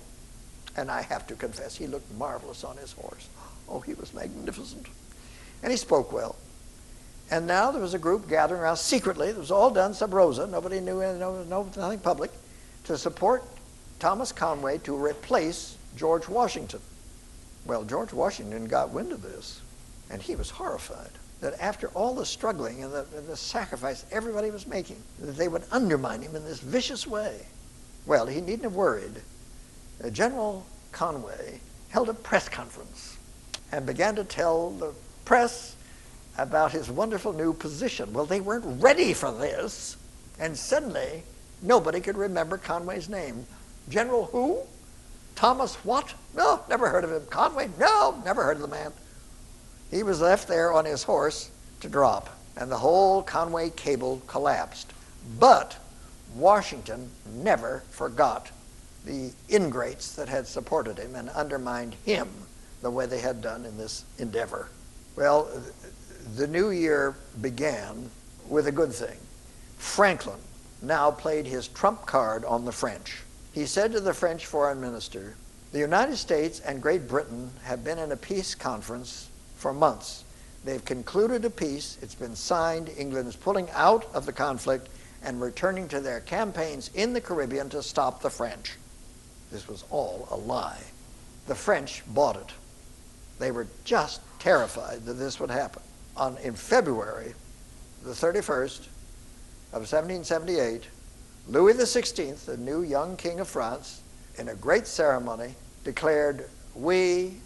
And I have to confess, he looked marvelous on his horse. Oh, he was magnificent. And he spoke well. And now there was a group gathering around secretly. It was all done sub rosa. Nobody knew, nothing public, to support Thomas Conway to replace George Washington. Well, George Washington got wind of this, and he was horrified that after all the struggling and the sacrifice everybody was making, that they would undermine him in this vicious way. Well, he needn't have worried. General Conway held a press conference and began to tell the press about his wonderful new position. Well, they weren't ready for this, and suddenly nobody could remember Conway's name. General who? Thomas what? No, never heard of him. Conway? No, never heard of the man. He was left there on his horse to drop, and the whole Conway cable collapsed. But Washington never forgot the ingrates that had supported him and undermined him the way they had done in this endeavor. Well, the new year began with a good thing. Franklin now played his trump card on the French. He said to the French foreign minister, "The United States and Great Britain have been in a peace conference for months. They've concluded a peace. It's been signed. England is pulling out of the conflict and returning to their campaigns in the Caribbean to stop the French." This was all a lie. The French bought it. They were just terrified that this would happen. In February the 31st of 1778, Louis XVI, the new young king of France, in a great ceremony, declared, "We,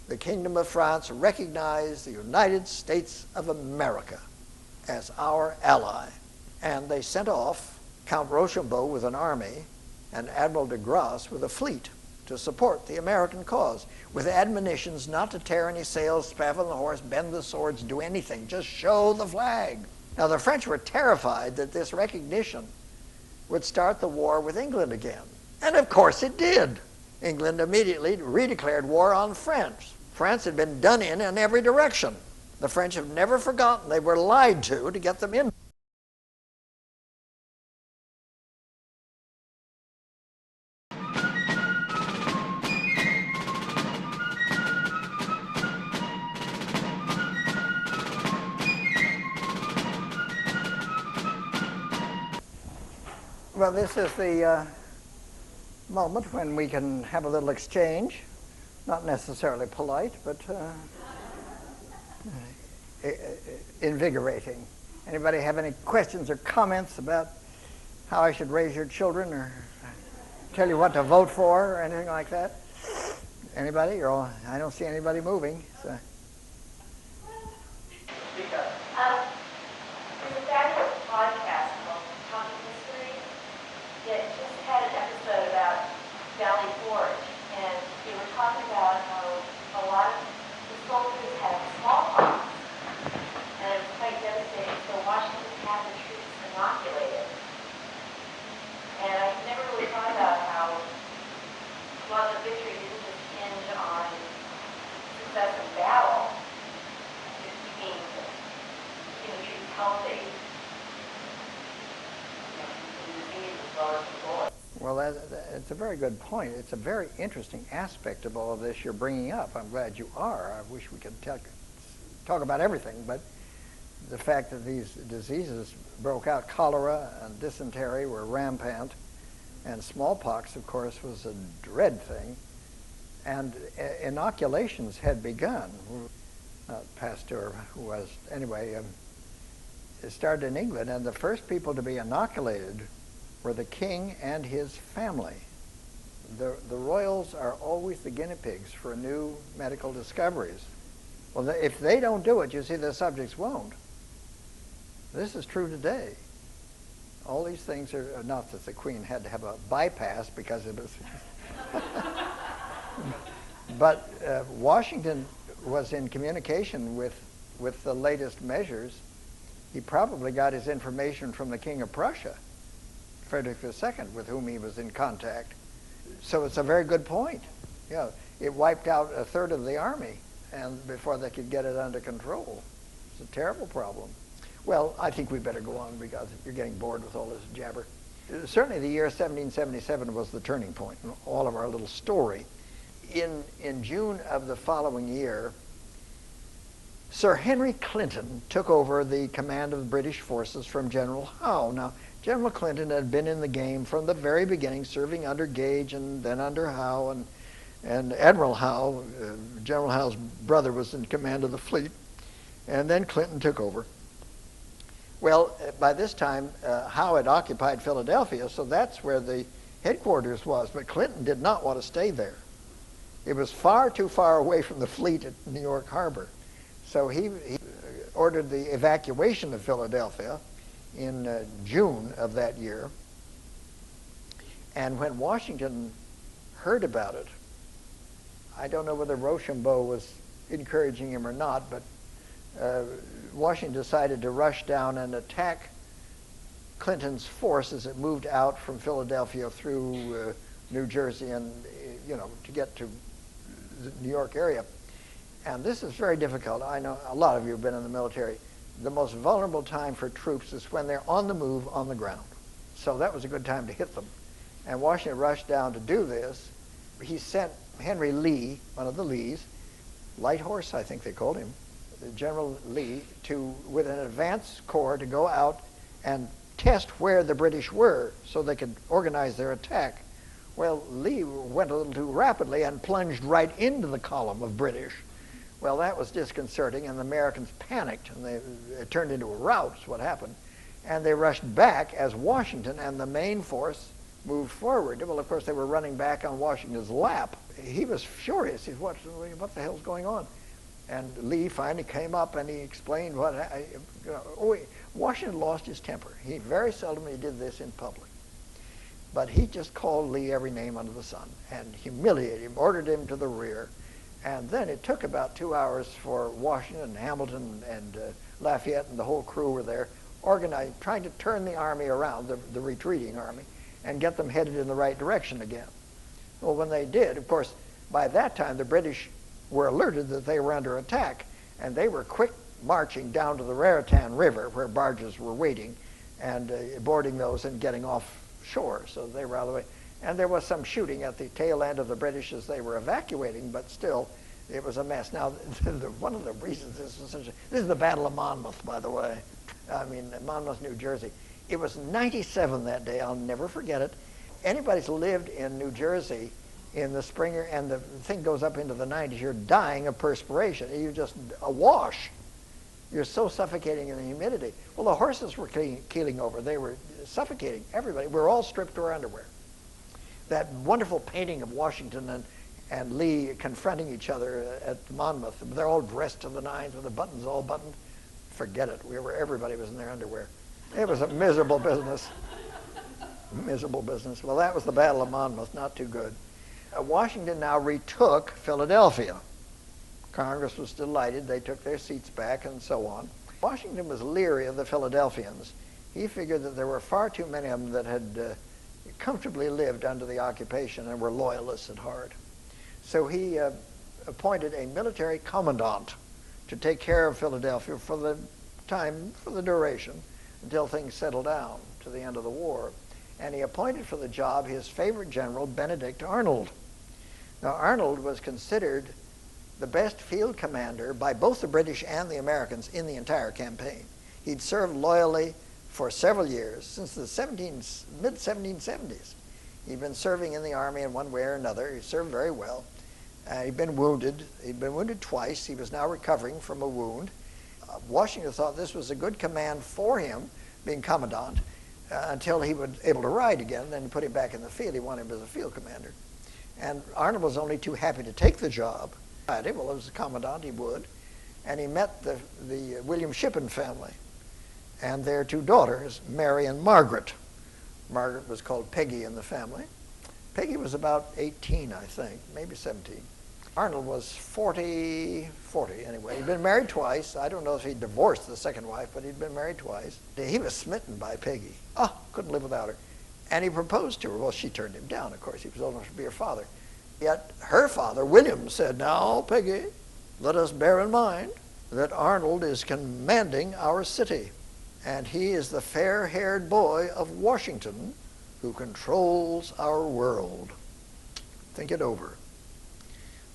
the Kingdom of France, recognize the United States of America as our ally." And they sent off Count Rochambeau with an army and Admiral de Grasse with a fleet to support the American cause, with admonitions not to tear any sails, spaff on the horse, bend the swords, do anything, just show the flag. Now the French were terrified that this recognition would start the war with England again. And of course it did. England immediately redeclared war on France. France had been done in every direction. The French have never forgotten they were lied to get them in. Well, this is the moment when we can have a little exchange, not necessarily polite, but invigorating. Anybody have any questions or comments about how I should raise your children or tell you what to vote for or anything like that? Anybody? I don't see anybody moving. So. There's a fabulous podcast called Talking History that just had an episode about Valley Forge, and going forward? Well, it's a very good point. It's a very interesting aspect of all of this you're bringing up. I'm glad you are. I wish we could talk about everything, but the fact that these diseases broke out, cholera and dysentery were rampant, and smallpox, of course, was a dread thing, and inoculations had begun. Pasteur, who was, anyway, it started in England, and the first people to be inoculated were the king and his family. The royals are always the guinea pigs for new medical discoveries. Well, if they don't do it, you see, the subjects won't. This is true today. All these things are, not that the Queen had to have a bypass because it was, but Washington was in communication with the latest measures. He probably got his information from the King of Prussia, Frederick II, with whom he was in contact. So it's a very good point. Yeah, it wiped out a third of the army, and before they could get it under control. It's a terrible problem. Well, I think we better go on because you're getting bored with all this jabber. Certainly the year 1777 was the turning point in all of our little story. In June of the following year, Sir Henry Clinton took over the command of the British forces from General Howe. Now, General Clinton had been in the game from the very beginning, serving under Gage and then under Howe, and Admiral Howe, General Howe's brother, was in command of the fleet, and then Clinton took over. Well, by this time, Howe had occupied Philadelphia, so that's where the headquarters was, but Clinton did not want to stay there. It was far too far away from the fleet at New York Harbor. So he ordered the evacuation of Philadelphia in June of that year. And when Washington heard about it, I don't know whether Rochambeau was encouraging him or not, but Washington decided to rush down and attack Clinton's force as it moved out from Philadelphia through New Jersey and, to get to the New York area. And this is very difficult. I know a lot of you have been in the military. The most vulnerable time for troops is when they're on the move on the ground. So that was a good time to hit them. And Washington rushed down to do this. He sent Henry Lee, one of the Lees, Light Horse, I think they called him, General Lee, with an advance corps to go out and test where the British were so they could organize their attack. Well, Lee went a little too rapidly and plunged right into the column of British. Well, that was disconcerting, and the Americans panicked, and it turned into a rout, is what happened. And they rushed back as Washington and the main force moved forward. Well, of course, they were running back on Washington's lap. He was furious. He said, what the hell's going on? And Lee finally came up and he explained Washington lost his temper. He very seldom did this in public. But he just called Lee every name under the sun and humiliated him, ordered him to the rear. And then it took about 2 hours for Washington and Hamilton and Lafayette and the whole crew were there, organized, trying to turn the army around, the retreating army, and get them headed in the right direction again. Well, when they did, of course, by that time the British were alerted that they were under attack, and they were quick marching down to the Raritan River where barges were waiting and boarding those and getting offshore. So they were out of the way. And there was some shooting at the tail end of the British as they were evacuating, but still, it was a mess. Now, one of the reasons this is the Battle of Monmouth, by the way. Monmouth, New Jersey. It was 97 that day. I'll never forget it. Anybody's lived in New Jersey in the spring, and the thing goes up into the 90s, you're dying of perspiration. You're just awash. You're so suffocating in the humidity. Well, the horses were keeling over. They were suffocating everybody. We were all stripped to our underwear. That wonderful painting of Washington and Lee confronting each other at Monmouth. They're all dressed to the nines with the buttons all buttoned. Forget it. Everybody was in their underwear. It was a miserable business. Miserable business. Well, that was the Battle of Monmouth. Not too good. Washington now retook Philadelphia. Congress was delighted. They took their seats back and so on. Washington was leery of the Philadelphians. He figured that there were far too many of them that had comfortably lived under the occupation and were loyalists at heart. So he appointed a military commandant to take care of Philadelphia for the duration, until things settled down to the end of the war. and he appointed for the job his favorite general, Benedict Arnold. Now, Arnold was considered the best field commander by both the British and the Americans in the entire campaign. He'd served loyally for several years, since the mid-1770s. He'd been serving in the army in one way or another. He served very well. He'd been wounded. He'd been wounded twice. He was now recovering from a wound. Washington thought this was a good command for him, being commandant, until he was able to ride again. Then he put him back in the field. He wanted him as a field commander. And Arnold was only too happy to take the job. Well, as a commandant, he would. And he met the William Shippen family and their two daughters, Mary and Margaret. Margaret was called Peggy in the family. Peggy was about 18, I think, maybe 17. Arnold was 40 anyway. He'd been married twice. I don't know if he divorced the second wife, but he'd been married twice. He was smitten by Peggy. Oh, couldn't live without her. And he proposed to her. Well, she turned him down, of course. He was old enough to be her father. Yet her father, William, said, "Now, Peggy, let us bear in mind that Arnold is commanding our city, and he is the fair-haired boy of Washington who controls our world. Think it over."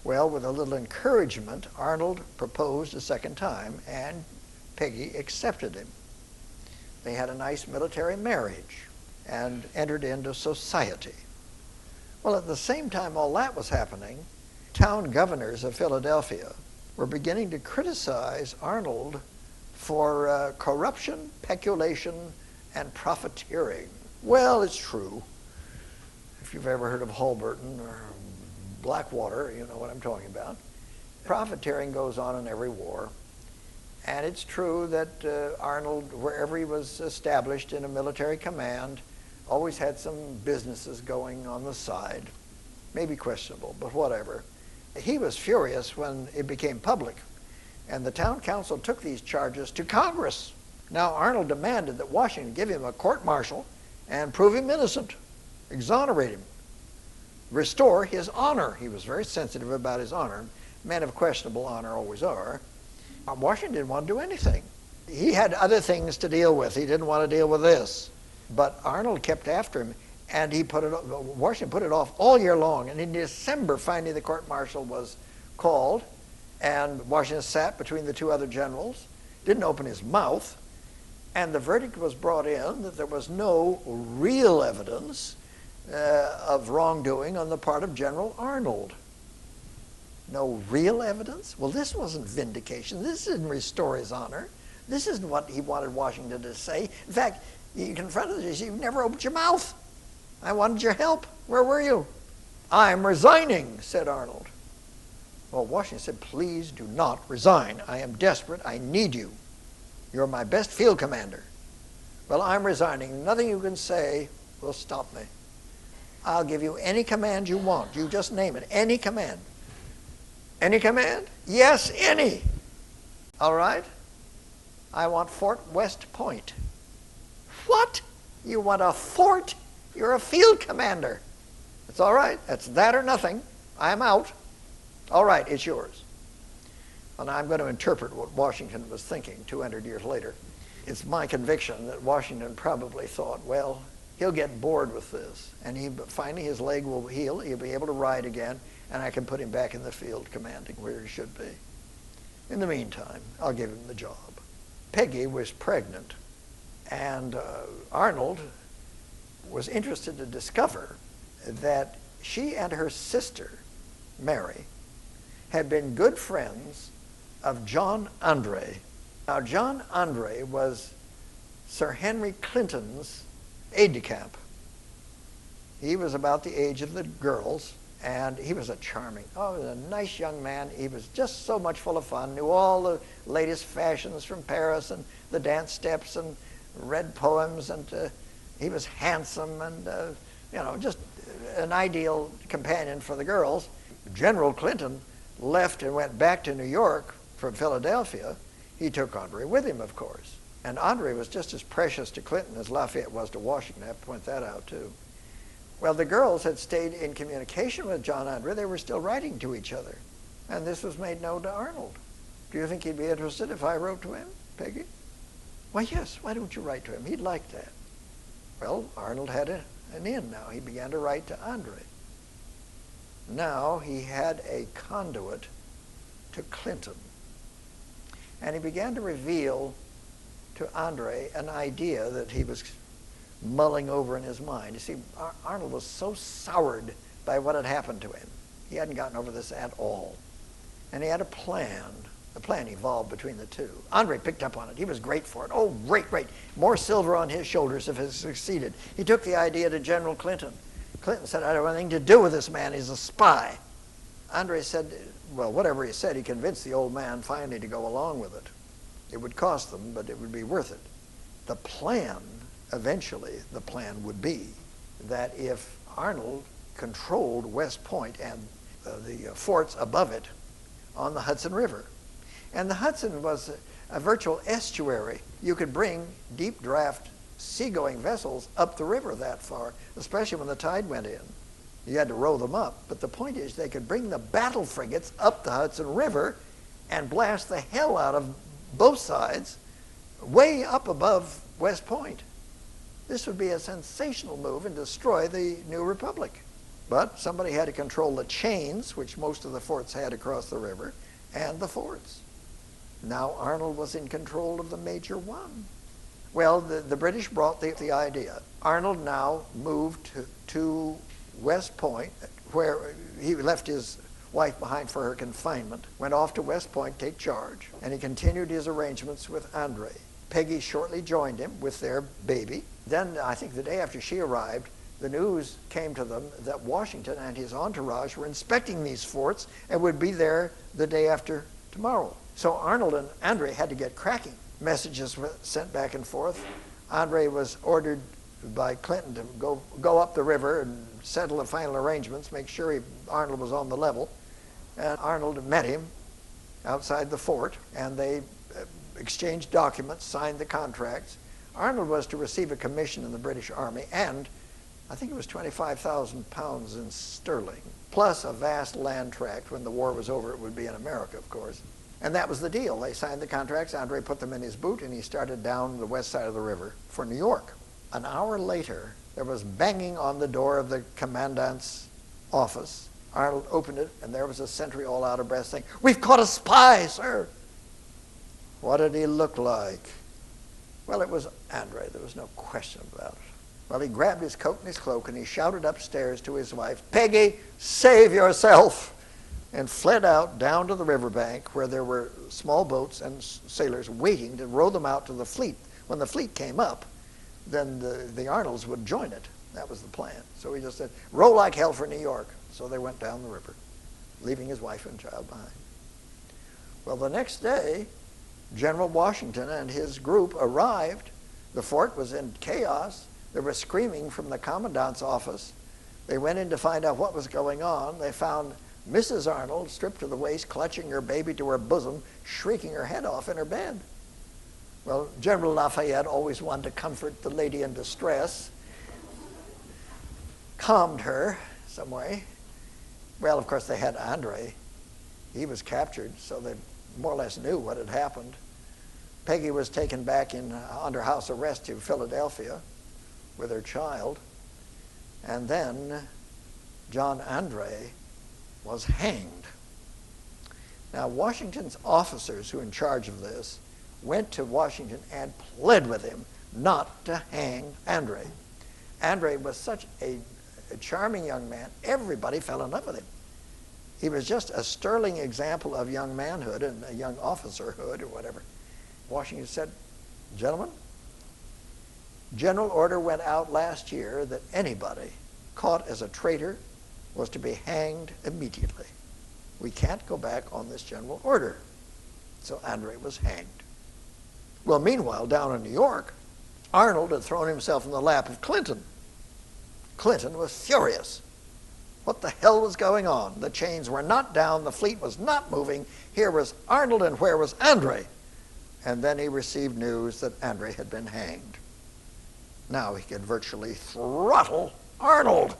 Well, with a little encouragement, Arnold proposed a second time, and Peggy accepted him. They had a nice military marriage and entered into society. Well, at the same time all that was happening, town governors of Philadelphia were beginning to criticize Arnold for corruption, peculation, and profiteering. Well, it's true. If you've ever heard of Holberton or Blackwater, you know what I'm talking about. Profiteering goes on in every war. And it's true that Arnold, wherever he was established in a military command, always had some businesses going on the side. Maybe questionable, but whatever. He was furious when it became public, and the town council took these charges to Congress. Now, Arnold demanded that Washington give him a court-martial and prove him innocent, exonerate him, restore his honor. He was very sensitive about his honor. Men of questionable honor always are. Washington didn't want to do anything. He had other things to deal with. He didn't want to deal with this. But Arnold kept after him, and Washington put it off all year long. And in December, finally, the court-martial was called, and Washington sat between the two other generals, didn't open his mouth, and the verdict was brought in that there was no real evidence of wrongdoing on the part of General Arnold. No real evidence? Well, this wasn't vindication. This didn't restore his honor. This isn't what he wanted Washington to say. In fact, he confronted us. You never opened your mouth. I wanted your help. Where were you? "I'm resigning," said Arnold. Well, Washington said, "Please do not resign. I am desperate. I need you. You're my best field commander." "Well, I'm resigning. Nothing you can say will stop me. I'll give you any command you want. You just name it. Any command." "Any command?" "Yes, any." "All right. I want Fort West Point." "What? You want a fort? You're a field commander." "It's all right. That's that or nothing. I'm out." "All right, it's yours." And I'm going to interpret what Washington was thinking 200 years later. It's my conviction that Washington probably thought, well, he'll get bored with this, and finally his leg will heal, he'll be able to ride again, and I can put him back in the field commanding where he should be. In the meantime, I'll give him the job. Peggy was pregnant, and Arnold was interested to discover that she and her sister, Mary, had been good friends of John Andre. Now, John Andre was Sir Henry Clinton's aide-de-camp. He was about the age of the girls, and he was a nice young man. He was just so much full of fun, knew all the latest fashions from Paris and the dance steps, and read poems, and he was handsome and, just an ideal companion for the girls. General Clinton left and went back to New York from Philadelphia. He took Andre with him, of course. And Andre was just as precious to Clinton as Lafayette was to Washington. I have to point that out, too. Well, the girls had stayed in communication with John Andre. They were still writing to each other. And this was made known to Arnold. Do you think he'd be interested if I wrote to him, Peggy? Why, yes. Why don't you write to him? He'd like that. Well, Arnold had an in now. He began to write to Andre. Now he had a conduit to Clinton. And he began to reveal to Andre an idea that he was mulling over in his mind. You see, Arnold was so soured by what had happened to him. He hadn't gotten over this at all. And he had a plan. The plan evolved between the two. Andre picked up on it. He was great for it. Oh, great, great. More silver on his shoulders if he succeeded. He took the idea to General Clinton. Clinton said, I don't have anything to do with this man. He's a spy. Andre said, well, whatever he said, he convinced the old man finally to go along with it. It would cost them, but it would be worth it. The plan, eventually, the plan would be that if Arnold controlled West Point and the forts above it on the Hudson River, and the Hudson was a virtual estuary. You could bring deep draft seagoing vessels up the river that far, especially when the tide went in. You had to row them up. But the point is they could bring the battle frigates up the Hudson River and blast the hell out of both sides way up above West Point. This would be a sensational move and destroy the new republic. But somebody had to control the chains, which most of the forts had across the river, and the forts. Now Arnold was in control of the major one. Well, the British brought the idea. Arnold now moved to West Point, where he left his wife behind for her confinement, went off to West Point to take charge, and he continued his arrangements with Andre. Peggy shortly joined him with their baby. Then, I think the day after she arrived, the news came to them that Washington and his entourage were inspecting these forts and would be there the day after tomorrow. So Arnold and Andre had to get cracking. Messages were sent back and forth. Andre was ordered by Clinton to go up the river and settle the final arrangements, make sure Arnold was on the level. And Arnold met him outside the fort, and they exchanged documents, signed the contracts. Arnold was to receive a commission in the British Army, and I think it was 25,000 pounds in sterling, plus a vast land tract. When the war was over, it would be in America, of course. And that was the deal. They signed the contracts. Andre put them in his boot, and he started down the west side of the river for New York. An hour later, there was banging on the door of the commandant's office. Arnold opened it, and there was a sentry all out of breath saying, "We've caught a spy, sir." What did he look like? Well, it was Andre. There was no question about it. Well, he grabbed his coat and his cloak, and he shouted upstairs to his wife, "Peggy, save yourself!" and fled out down to the riverbank where there were small boats and sailors waiting to row them out to the fleet. When the fleet came up, then the Arnolds would join it. That was the plan. So he just said, "Row like hell for New York." So they went down the river, leaving his wife and child behind. Well, the next day, General Washington and his group arrived. The fort was in chaos. There was screaming from the commandant's office. They went in to find out what was going on. They found Mrs. Arnold, stripped to the waist, clutching her baby to her bosom, shrieking her head off in her bed. Well, General Lafayette always wanted to comfort the lady in distress, calmed her some way. Well, of course, they had Andre. He was captured, so they more or less knew what had happened. Peggy was taken back under house arrest to Philadelphia with her child. And then John Andre was hanged. Now, Washington's officers who were in charge of this went to Washington and pled with him not to hang Andre. Andre was such a charming young man. Everybody fell in love with him. He was just a sterling example of young manhood and a young officerhood or whatever. Washington said, "Gentlemen, general order went out last year that anybody caught as a traitor was to be hanged immediately. We can't go back on this general order." So Andre was hanged. Well, meanwhile, down in New York, Arnold had thrown himself in the lap of Clinton. Clinton was furious. What the hell was going on? The chains were not down. The fleet was not moving. Here was Arnold, and where was Andre? And then he received news that Andre had been hanged. Now he could virtually throttle Arnold.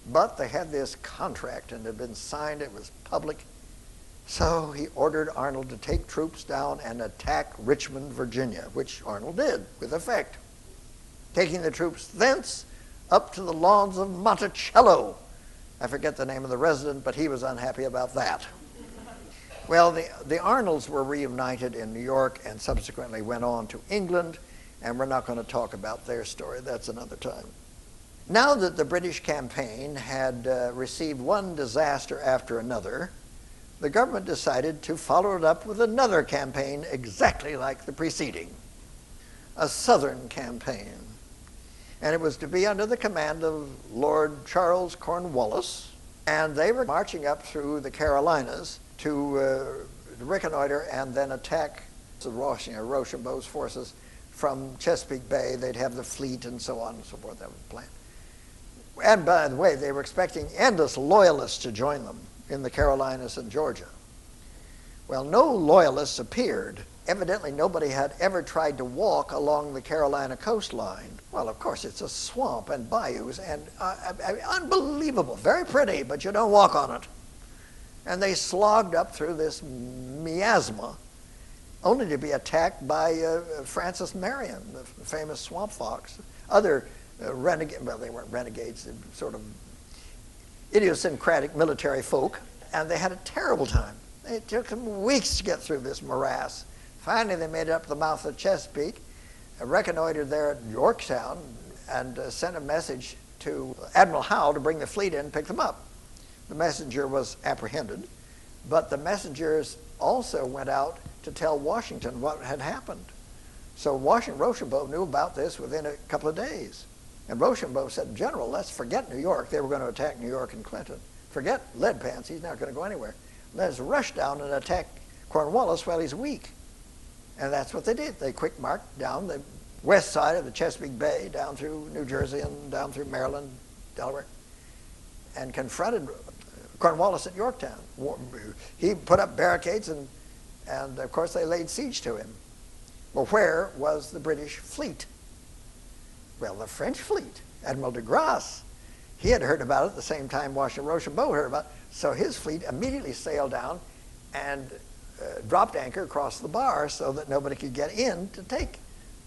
But they had this contract, and it had been signed. It was public. So he ordered Arnold to take troops down and attack Richmond, Virginia, which Arnold did with effect. Taking the troops thence, up to the lawns of Monticello. I forget the name of the resident, but he was unhappy about that. Well, the Arnolds were reunited in New York and subsequently went on to England, and we're not going to talk about their story. That's another time. Now that the British campaign had received one disaster after another, the government decided to follow it up with another campaign exactly like the preceding, a southern campaign. And it was to be under the command of Lord Charles Cornwallis, and they were marching up through the Carolinas to reconnoiter and then attack Rochambeau's forces from Chesapeake Bay. They'd have the fleet and so on and so forth. That was the plan. And by the way, they were expecting endless loyalists to join them in the Carolinas and Georgia. Well, no loyalists appeared. Evidently, nobody had ever tried to walk along the Carolina coastline. Well, of course, it's a swamp and bayous and unbelievable, very pretty, but you don't walk on it. And they slogged up through this miasma, only to be attacked by Francis Marion, the famous swamp fox. Other renegades, well, they weren't renegades, they were sort of idiosyncratic military folk, and they had a terrible time. It took them weeks to get through this morass. Finally, they made it up to the mouth of Chesapeake, reconnoitered there at Yorktown, and sent a message to Admiral Howe to bring the fleet in and pick them up. The messenger was apprehended, but the messengers also went out to tell Washington what had happened. So Rochambeau knew about this within a couple of days. And Rochambeau said, General, let's forget New York. They were going to attack New York and Clinton. Forget Leadpants. He's not going to go anywhere. Let's rush down and attack Cornwallis while he's weak. And that's what they did. They quick marched down the west side of the Chesapeake Bay, down through New Jersey and down through Maryland, Delaware, and confronted Cornwallis at Yorktown. He put up barricades, and of course they laid siege to him. Well, where was the British fleet? Well, the French fleet. Admiral de Grasse, he had heard about it at the same time Rochambeau heard about it. So his fleet immediately sailed down and dropped anchor across the bar so that nobody could get in to take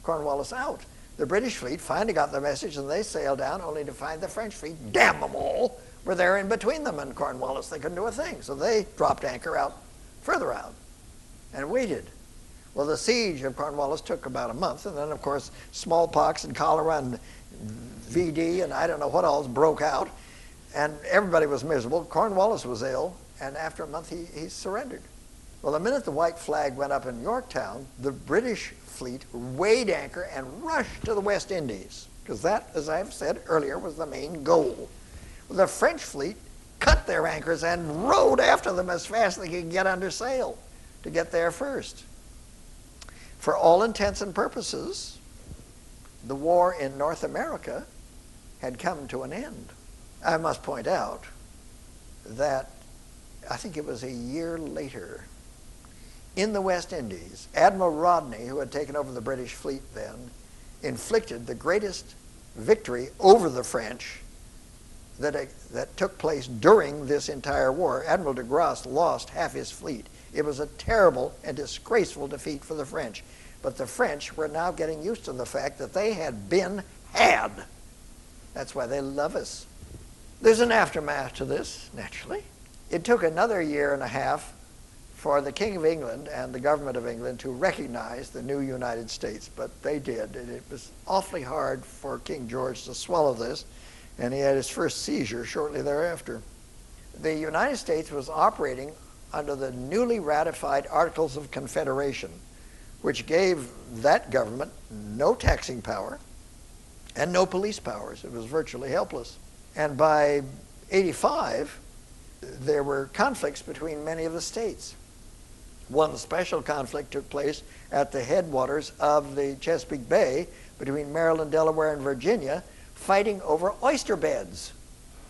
Cornwallis out. The British fleet finally got the message, and they sailed down only to find the French fleet, damn them all, were there in between them and Cornwallis. They couldn't do a thing. So they dropped anchor out, further out, and waited. Well, the siege of Cornwallis took about a month, and then, of course, smallpox and cholera and VD and I don't know what else broke out, and everybody was miserable. Cornwallis was ill, and after a month he surrendered. Well, the minute the white flag went up in Yorktown, the British fleet weighed anchor and rushed to the West Indies, because that, as I've said earlier, was the main goal. Well, the French fleet cut their anchors and rowed after them as fast as they could get under sail to get there first. For all intents and purposes, the war in North America had come to an end. I must point out that I think it was a year later, in the West Indies, Admiral Rodney, who had taken over the British fleet then, inflicted the greatest victory over the French that took place during this entire war. Admiral de Grasse lost half his fleet. It was a terrible and disgraceful defeat for the French. But the French were now getting used to the fact that they had been had. That's why they love us. There's an aftermath to this, naturally. It took another year and a half for the King of England and the government of England to recognize the new United States, but they did. And it was awfully hard for King George to swallow this, and he had his first seizure shortly thereafter. The United States was operating under the newly ratified Articles of Confederation, which gave that government no taxing power and no police powers. It was virtually helpless. And by 85, there were conflicts between many of the states. One special conflict took place at the headwaters of the Chesapeake Bay between Maryland, Delaware, and Virginia, fighting over oyster beds.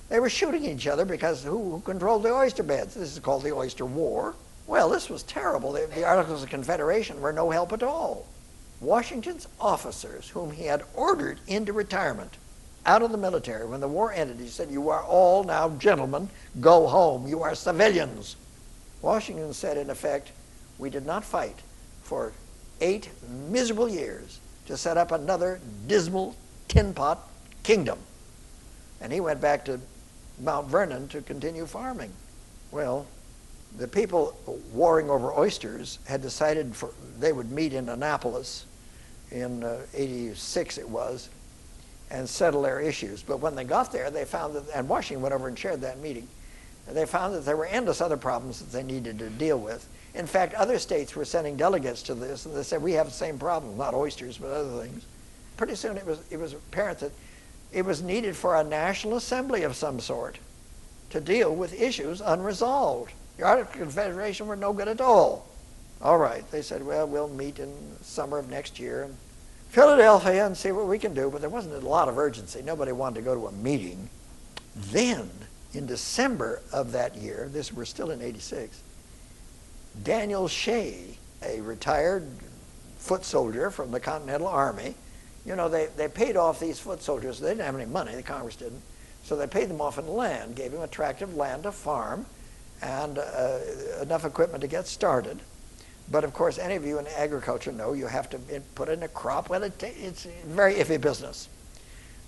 They were shooting each other because who controlled the oyster beds? This is called the Oyster War. Well, this was terrible. The Articles of Confederation were no help at all. Washington's officers, whom he had ordered into retirement, out of the military, when the war ended, he said, "You are all now gentlemen, go home. You are civilians." Washington said, in effect, we did not fight for 8 miserable years to set up another dismal tin pot kingdom. And he went back to Mount Vernon to continue farming. Well, the people warring over oysters had decided they would meet in Annapolis in 86 it was, and settle their issues. But when they got there, they found that, and Washington went over and chaired that meeting, and they found that there were endless other problems that they needed to deal with. In fact, other states were sending delegates to this, and they said, we have the same problem, not oysters, but other things. Pretty soon it was apparent that it was needed for a national assembly of some sort to deal with issues unresolved. The Articles of Confederation were no good at all. All right, they said, well, we'll meet in the summer of next year in Philadelphia and see what we can do, but there wasn't a lot of urgency. Nobody wanted to go to a meeting. Then, in December of that year, we're still in 86, Daniel Shea, a retired foot soldier from the Continental Army, you know, they paid off these foot soldiers. They didn't have any money, the Congress didn't, so they paid them off in land, gave them attractive land to farm, and enough equipment to get started. But of course, any of you in agriculture know you have to put in a crop. Well, it's a very iffy business.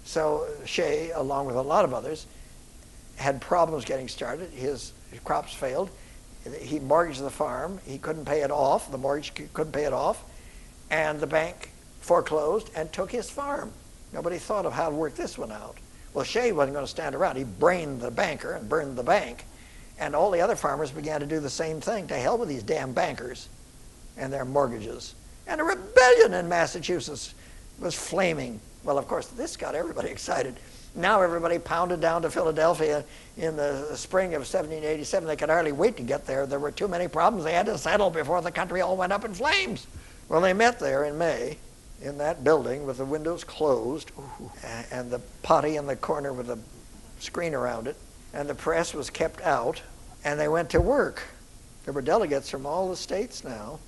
So Shea, along with a lot of others, had problems getting started. His crops failed. He mortgaged the farm. He couldn't pay it off. The mortgage couldn't pay it off. And the bank foreclosed and took his farm. Nobody thought of how to work this one out. Well, Shea wasn't going to stand around. He brained the banker and burned the bank. And all the other farmers began to do the same thing. To hell with these damn bankers and their mortgages. And a rebellion in Massachusetts was flaming. Well, of course, this got everybody excited. Now everybody pounded down to Philadelphia in the spring of 1787. They could hardly wait to get there. There were too many problems they had to settle before the country all went up in flames. Well, they met there in May in that building with the windows closed and the potty in the corner with a screen around it. And the press was kept out, and they went to work. There were delegates from all the states now.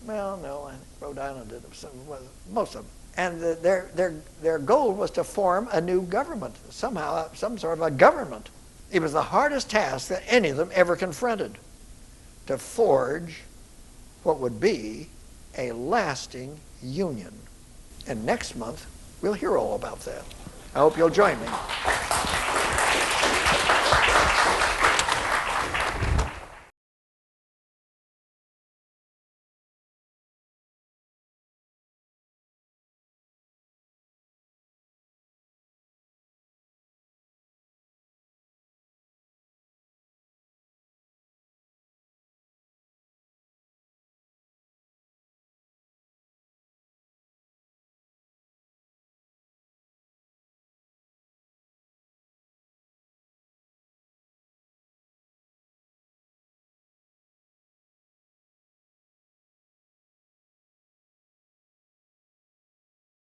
Well, no, I think Rhode Island did, most of them. And their goal was to form a new government, somehow, some sort of a government. It was the hardest task that any of them ever confronted, to forge what would be a lasting union. And next month, we'll hear all about that. I hope you'll join me.